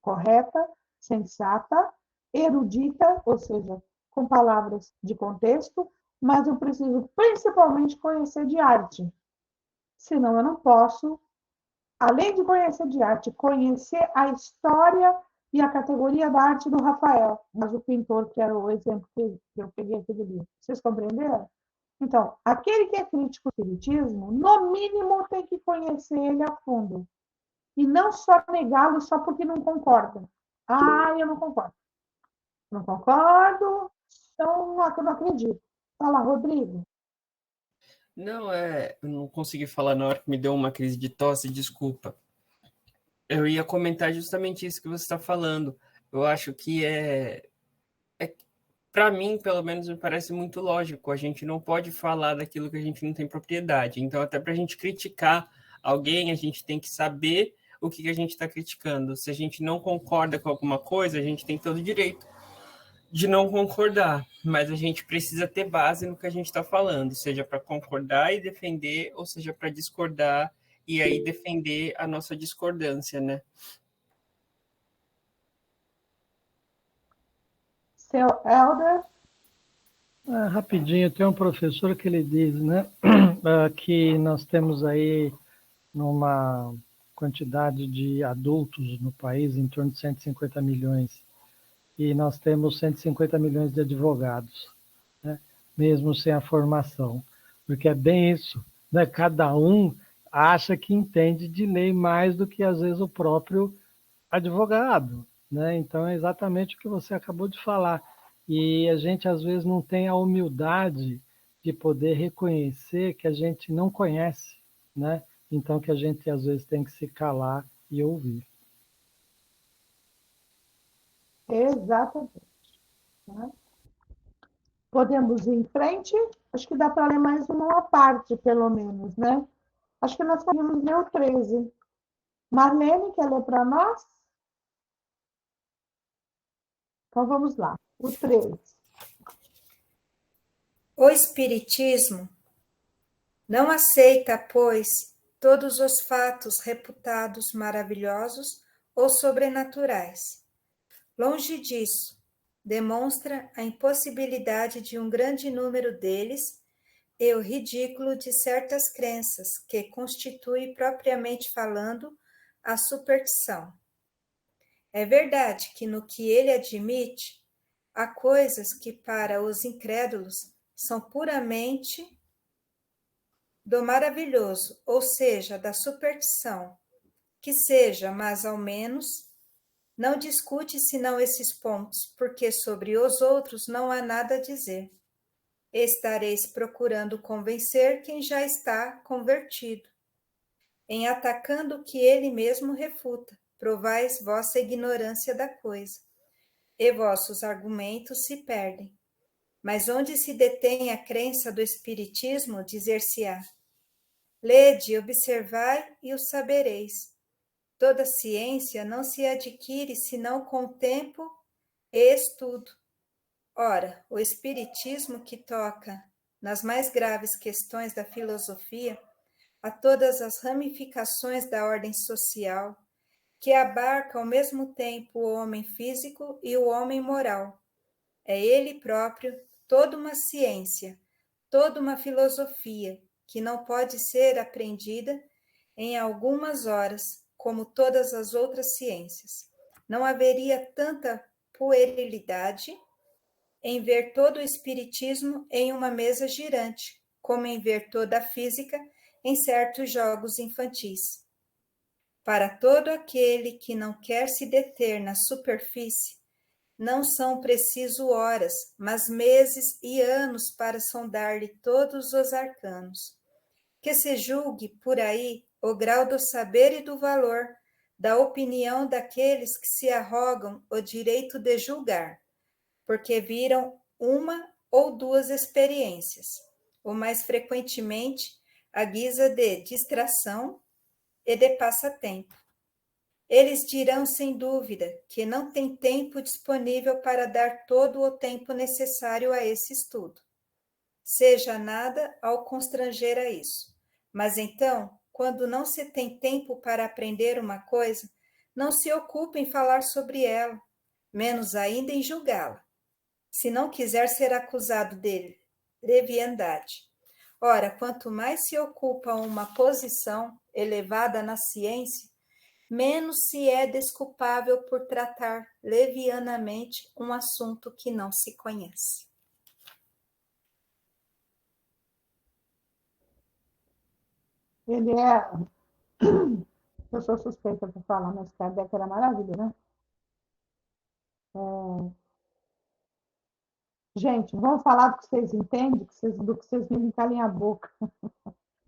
correta, sensata, erudita, ou seja, com palavras de contexto, mas eu preciso principalmente conhecer de arte. Senão eu não posso, além de conhecer de arte, conhecer a história e a categoria da arte do Rafael, mas o pintor, que era o exemplo que eu peguei aqui do livro. Vocês compreenderam? Então, aquele que é crítico do espiritismo, no mínimo tem que conhecer ele a fundo. E não só negá-lo só porque não concorda. Ah, eu não concordo. Não concordo, então eu não acredito. Fala, Rodrigo. Não, eu não consegui falar na hora que me deu uma crise de tosse, desculpa. Eu ia comentar justamente isso que você está falando. Eu acho que para mim, pelo menos, me parece muito lógico. A gente não pode falar daquilo que a gente não tem propriedade. Então, até para a gente criticar alguém, a gente tem que saber o que a gente está criticando. Se a gente não concorda com alguma coisa, a gente tem todo o direito de não concordar, mas a gente precisa ter base no que a gente está falando, seja para concordar e defender, ou seja para discordar e aí defender a nossa discordância, né? Seu Helder? Rapidinho, tem um professor que ele diz, né, que nós temos aí numa quantidade de adultos no país em torno de 150 milhões e nós temos 150 milhões de advogados, né? Mesmo sem a formação, porque é bem isso, né? Cada um acha que entende de lei mais do que às vezes o próprio advogado, né? Então é exatamente o que você acabou de falar, e a gente às vezes não tem a humildade de poder reconhecer que a gente não conhece, né? Então que a gente às vezes tem que se calar e ouvir. Exatamente. Né? Podemos ir em frente? Acho que dá para ler mais uma parte, pelo menos, né? Acho que nós podemos ler o 13. Marlene, quer ler para nós? Então vamos lá. O 13. O Espiritismo não aceita, pois, todos os fatos reputados maravilhosos ou sobrenaturais. Longe disso, demonstra a impossibilidade de um grande número deles e o ridículo de certas crenças que constitui, propriamente falando, a superstição. É verdade que no que ele admite, há coisas que para os incrédulos são puramente do maravilhoso, ou seja, da superstição, que seja, mas ao menos não discute senão esses pontos, porque sobre os outros não há nada a dizer. Estareis procurando convencer quem já está convertido. Em atacando o que ele mesmo refuta, provais vossa ignorância da coisa, e vossos argumentos se perdem. Mas onde se detém a crença do Espiritismo, dizer-se-á: lede, observai e o sabereis. Toda ciência não se adquire senão com tempo e estudo. Ora, o Espiritismo, que toca nas mais graves questões da filosofia, a todas as ramificações da ordem social, que abarca ao mesmo tempo o homem físico e o homem moral. É ele próprio toda uma ciência, toda uma filosofia, que não pode ser aprendida em algumas horas, como todas as outras ciências. Não haveria tanta puerilidade em ver todo o espiritismo em uma mesa girante, como em ver toda a física em certos jogos infantis. Para todo aquele que não quer se deter na superfície, não são preciso horas, mas meses e anos para sondar-lhe todos os arcanos. Que se julgue por aí o grau do saber e do valor, da opinião daqueles que se arrogam o direito de julgar, porque viram uma ou duas experiências, ou mais frequentemente à guisa de distração e de passatempo. Eles dirão, sem dúvida, que não tem tempo disponível para dar todo o tempo necessário a esse estudo. Seja nada ao constranger a isso. Mas então, quando não se tem tempo para aprender uma coisa, não se ocupe em falar sobre ela, menos ainda em julgá-la, se não quiser ser acusado de leviandade. Ora, quanto mais se ocupa uma posição elevada na ciência, menos se é desculpável por tratar levianamente um assunto que não se conhece. Ele é... Eu sou suspeita para falar, mas Kardec era maravilha, né? Gente, vamos falar do que vocês entendem, do que vocês me calem a boca.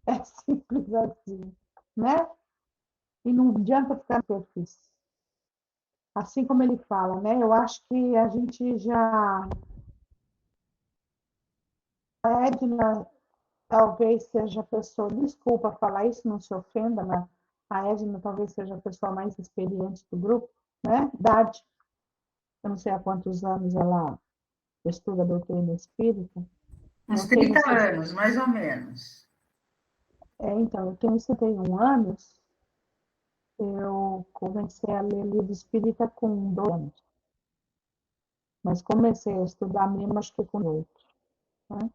É simples assim, né? E não adianta ficar no superfície. Assim como ele fala, né? Eu acho que a gente já... A Edna talvez seja a pessoa... Desculpa falar isso, não se ofenda, mas a Edna talvez seja a pessoa mais experiente do grupo, né? Idade. Eu não sei há quantos anos ela estuda a doutrina espírita. Uns 30 anos, mais ou menos. Então, eu tenho 71 anos. Eu comecei a ler livro espírita com 2 anos. Mas comecei a estudar mesmo, acho que com 8. Né?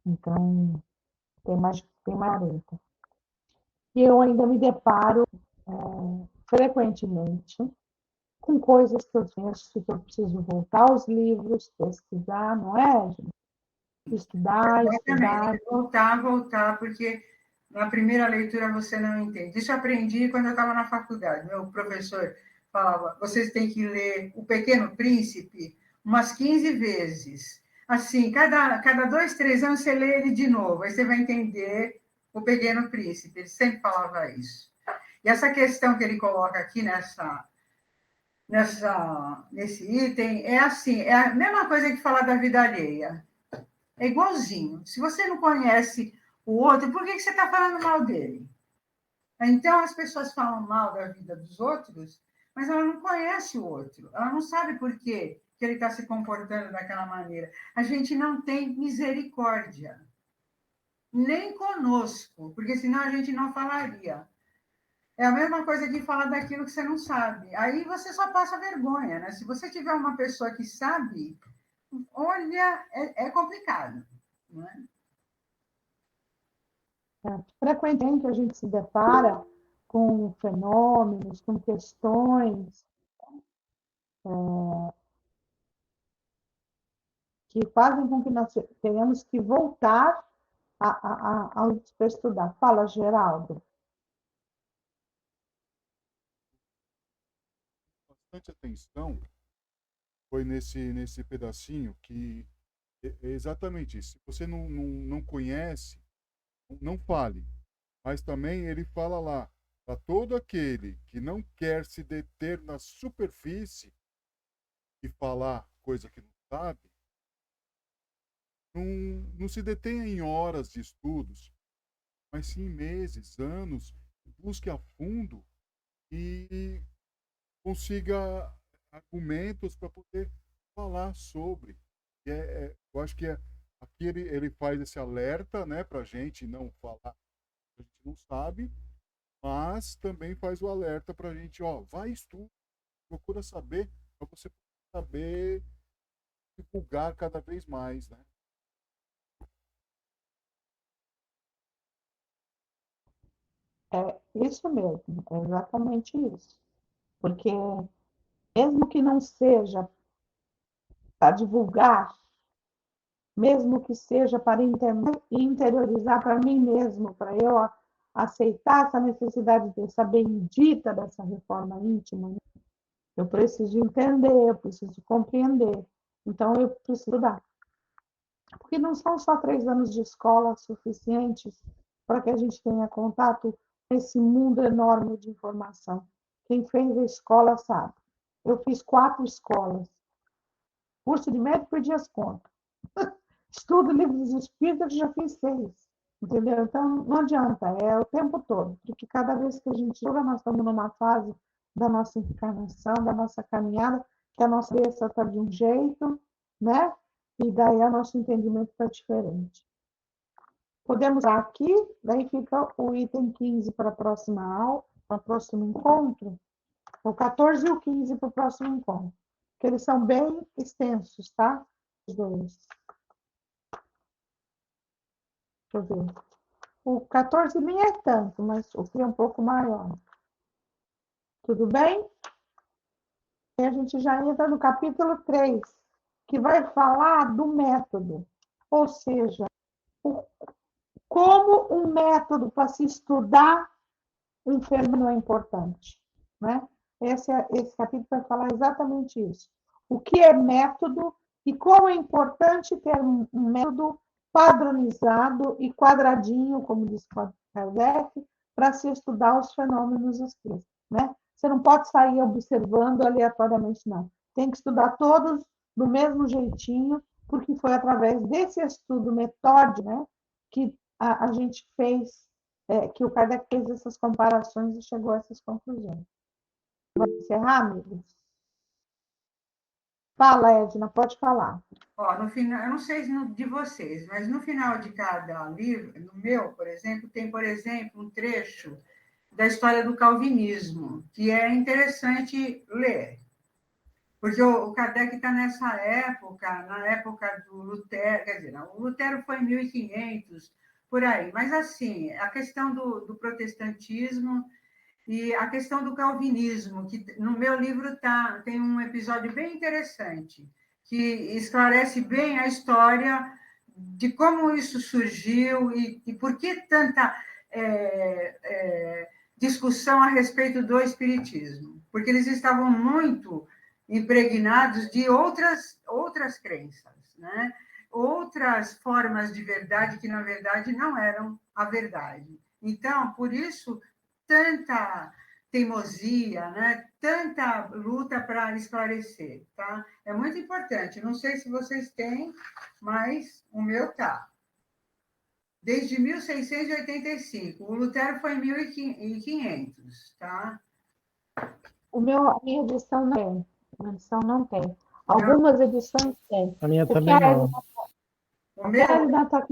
Então, tem mais 40. E eu ainda me deparo frequentemente com coisas que eu penso que eu preciso voltar aos livros, pesquisar, não é, gente? Estudar. Voltar, porque na primeira leitura você não entende. Isso eu aprendi quando eu estava na faculdade. Meu professor falava, vocês têm que ler O Pequeno Príncipe umas 15 vezes. Assim, cada 2, 3 anos você lê ele de novo, aí você vai entender O Pequeno Príncipe. Ele sempre falava isso. E essa questão que ele coloca aqui nesse item é assim, é a mesma coisa que falar da vida alheia. É igualzinho. Se você não conhece o outro, por que você está falando mal dele? Então, as pessoas falam mal da vida dos outros, mas ela não conhece o outro. Ela não sabe por quê que ele está se comportando daquela maneira. A gente não tem misericórdia. Nem conosco, porque senão a gente não falaria. É a mesma coisa que falar daquilo que você não sabe. Aí você só passa vergonha, né? Se você tiver uma pessoa que sabe, olha, é complicado, não é? Frequentemente a gente se depara com fenômenos, com questões que fazem com que nós tenhamos que voltar ao estudar. Fala, Geraldo. Bastante atenção foi nesse pedacinho que é exatamente isso. Se você não conhece, não fale. Mas também ele fala lá, para todo aquele que não quer se deter na superfície e falar coisa que não sabe, não se detenha em horas de estudos, mas sim em meses, anos, busque a fundo e consiga argumentos para poder falar sobre. Eu acho que aqui ele faz esse alerta, né, para a gente não falar, a gente não sabe, mas também faz o alerta para a gente, ó, vai estuda, procura saber, para você saber divulgar cada vez mais, né? É isso mesmo, é exatamente isso. Porque, mesmo que não seja para divulgar, mesmo que seja para interiorizar para mim mesmo, para eu aceitar essa necessidade dessa bendita dessa reforma íntima, né? Eu preciso entender, eu preciso compreender. Então, eu preciso estudar. Porque não são só 3 anos de escola suficientes para que a gente tenha contato com esse mundo enorme de informação. Quem fez a escola sabe. Eu fiz 4 escolas. Curso de médico, perdi as contas. Estudo livros espíritas, já fiz 6. Entendeu? Então, não adianta, é o tempo todo. Porque cada vez que a gente estuda, nós estamos numa fase da nossa encarnação, da nossa caminhada, que a nossa cabeça está de um jeito, né? E daí o nosso entendimento está diferente. Podemos ir aqui, daí fica o item 15 para a próxima aula, para o próximo encontro, o 14 e o 15 para o próximo encontro, que eles são bem extensos, tá? Os dois. Deixa eu ver. O 14 nem é tanto, mas o que é um pouco maior. Tudo bem? E a gente já entra no capítulo 3, que vai falar do método, ou seja, como um método para se estudar um fenômeno é importante, né? Esse capítulo vai falar exatamente isso. O que é método e como é importante ter um método padronizado e quadradinho, como diz Kardec, para se estudar os fenômenos espíritas, né? Você não pode sair observando aleatoriamente, não. Tem que estudar todos do mesmo jeitinho, porque foi através desse estudo metódico, né, que a gente fez, que o Kardec fez essas comparações e chegou a essas conclusões. Vamos encerrar, amigos? Fala, Edna, pode falar. Ó, no final, eu não sei de vocês, mas no final de cada livro, no meu, por exemplo, tem, por exemplo, um trecho da história do calvinismo, que é interessante ler. Porque o Kardec está nessa época, na época do Lutero, quer dizer, não, o Lutero foi em 1500, por aí. Mas, assim, a questão do protestantismo e a questão do calvinismo, que no meu livro tem um episódio bem interessante, que esclarece bem a história de como isso surgiu e por que tanta discussão a respeito do espiritismo. Porque eles estavam muito impregnados de outras crenças, né? Outras formas de verdade que, na verdade, não eram a verdade. Então, por isso, tanta teimosia, né? Tanta luta para esclarecer, tá? É muito importante. Não sei se vocês têm, mas o meu tá. Desde 1685. O Lutero foi em 1500, tá? A minha edição não tem. A edição não tem. Algumas edições têm. A minha O que também a não. O meu, Renata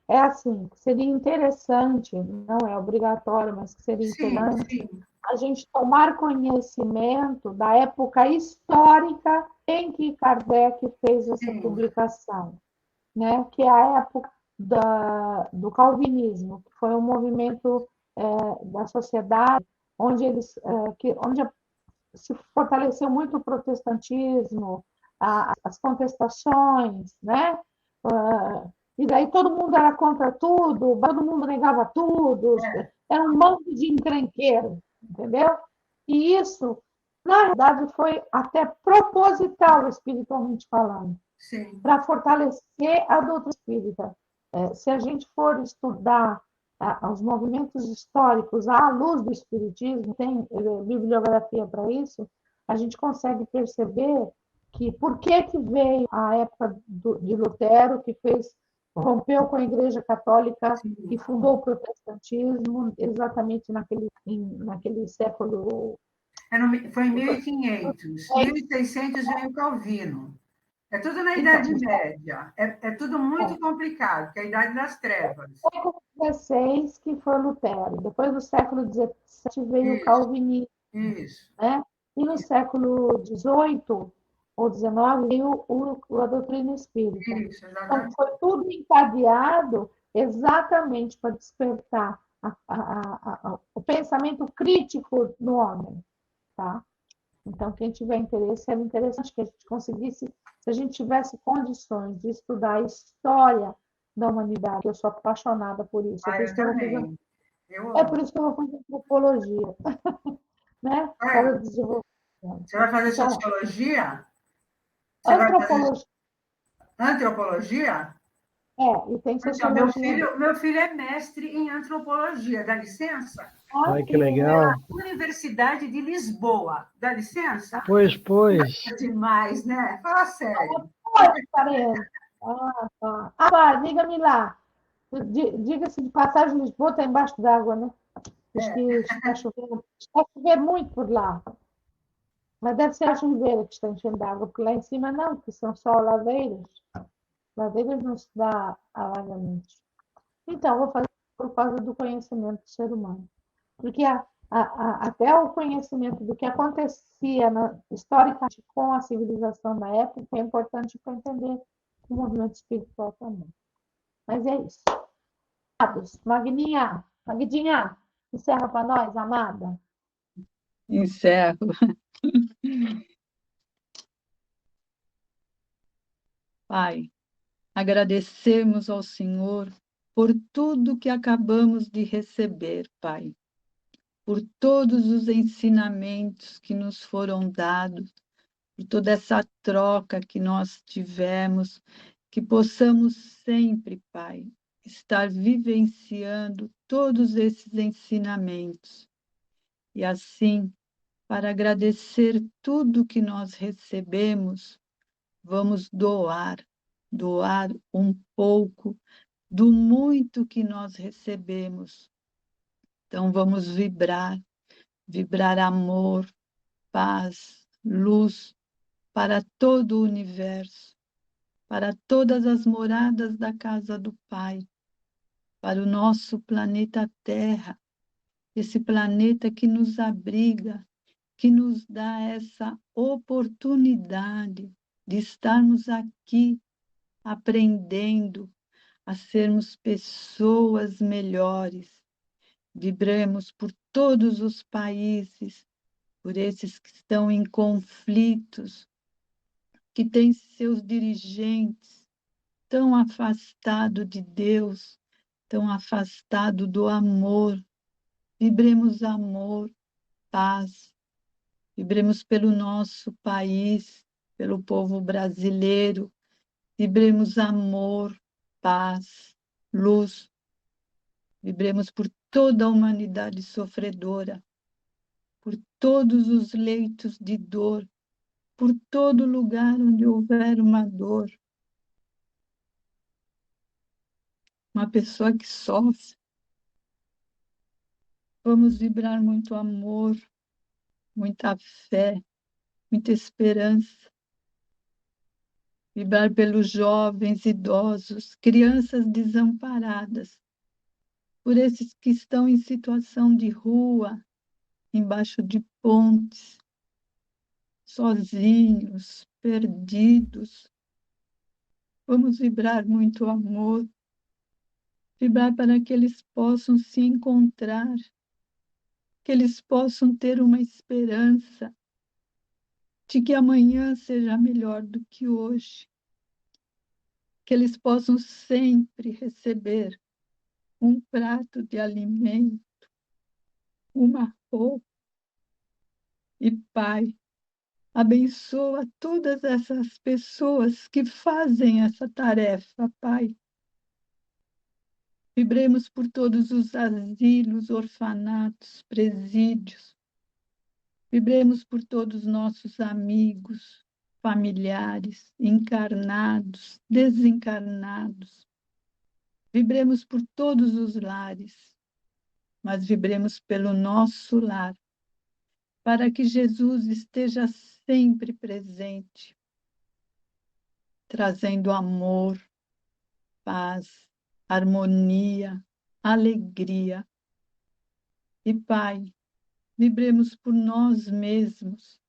é assim, que seria interessante, não é obrigatório, mas que seria sim, interessante sim, a gente tomar conhecimento da época histórica em que Kardec fez essa sim, publicação, né? Que é a época do calvinismo, que foi um movimento da sociedade onde onde se fortaleceu muito o protestantismo, as contestações, né? E daí todo mundo era contra tudo, todo mundo negava tudo, era um monte de encrenqueiro, entendeu? E isso, na verdade, foi até proposital, espiritualmente falando, sim. para fortalecer a doutrina espírita. Se a gente for estudar os movimentos históricos à luz do espiritismo, tem bibliografia para isso, a gente consegue perceber que por que veio a época de Lutero, que rompeu com a Igreja Católica e fundou o protestantismo exatamente naquele século. Foi em 1500. 1600 veio o Calvino. É tudo na Então, Idade Média. É tudo muito complicado, que é a Idade das Trevas. século XVI, que foi Lutero. Depois do século XVII veio o Isso, calvinismo, isso. né? E no século XVIII ou XIX veio a doutrina espírita. Isso, Então, exatamente. foi tudo encadeado exatamente para despertar o pensamento crítico no homem, tá? Então, quem tiver interesse, era interessante que a gente conseguisse, se a gente tivesse condições de estudar a história da humanidade, eu sou apaixonada por isso. Ah, eu também. Eu É por amo. isso que eu vou fazer antropologia, né? Para desenvolver. Você vai fazer Então, sociologia? Você vai fazer antropologia, antropologia? e tem Então, sociologia. meu filho é mestre em antropologia. Dá licença? Ai, que legal. Universidade de Lisboa. Dá licença? Pois. É demais, né? Fala sério. Parece. Tá. Diga-me lá. Diga-se de passagem, Lisboa está embaixo d'água, né? Diz que está chovendo muito por lá. Mas deve ser a Ribeira que está enchendo d'água, porque lá em cima não, porque são só ladeiras. Ladeiras não se dá alagamento. Então, vou fazer por causa do conhecimento do ser humano. Porque até o conhecimento do que acontecia historicamente com a civilização da época é importante para entender o movimento espiritual também. Mas é isso. Magdinha, encerra para nós, amada. Encerro. Pai, agradecemos ao Senhor por tudo que acabamos de receber, Pai, por todos os ensinamentos que nos foram dados, por toda essa troca que nós tivemos, que possamos sempre, Pai, estar vivenciando todos esses ensinamentos. E assim, para agradecer tudo que nós recebemos, vamos doar um pouco do muito que nós recebemos. Então, vamos vibrar amor, paz, luz para todo o universo, para todas as moradas da casa do Pai, para o nosso planeta Terra, esse planeta que nos abriga, que nos dá essa oportunidade de estarmos aqui aprendendo a sermos pessoas melhores. Vibremos por todos os países, por esses que estão em conflitos, que têm seus dirigentes tão afastados de Deus, tão afastados do amor. Vibremos amor, paz. Vibremos pelo nosso país, pelo povo brasileiro. Vibremos amor, paz, luz. Vibremos por toda a humanidade sofredora. por todos os leitos de dor, por todo lugar onde houver uma dor. Uma pessoa que sofre. Vamos vibrar muito amor, muita fé, muita esperança. Vibrar pelos jovens, idosos, crianças desamparadas, por esses que estão em situação de rua, embaixo de pontes, sozinhos, perdidos. Vamos vibrar muito amor, vibrar para que eles possam se encontrar, que eles possam ter uma esperança de que amanhã seja melhor do que hoje, que eles possam sempre receber um prato de alimento, uma roupa. E, Pai, abençoa todas essas pessoas que fazem essa tarefa, Pai. Vibremos por todos os asilos, orfanatos, presídios. Vibremos por todos nossos amigos, familiares, encarnados, desencarnados. Vibremos por todos os lares, mas vibremos pelo nosso lar, para que Jesus esteja sempre presente, trazendo amor, paz, harmonia, alegria. E, Pai, vibremos por nós mesmos,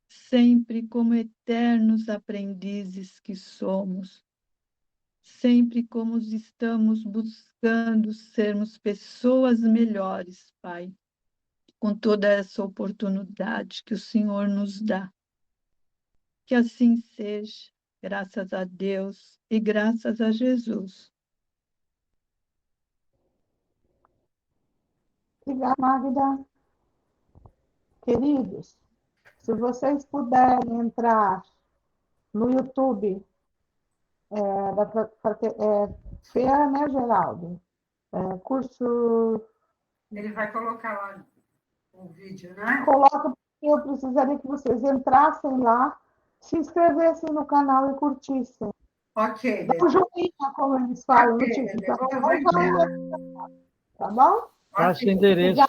sempre como eternos aprendizes que somos, sempre como estamos buscando sermos pessoas melhores, Pai, com toda essa oportunidade que o Senhor nos dá. Que assim seja, graças a Deus e graças a Jesus. Obrigada, Magda. Queridos, se vocês puderem entrar no YouTube FEA, né, Geraldo? Curso... Ele vai colocar lá o vídeo, né? Coloca, porque eu precisaria que vocês entrassem lá, se inscrevessem no canal e curtissem. Ok. Dá um joinha, como eles falam no TikTok. Depois eu vou enviar. Tá bom? Passa o endereço.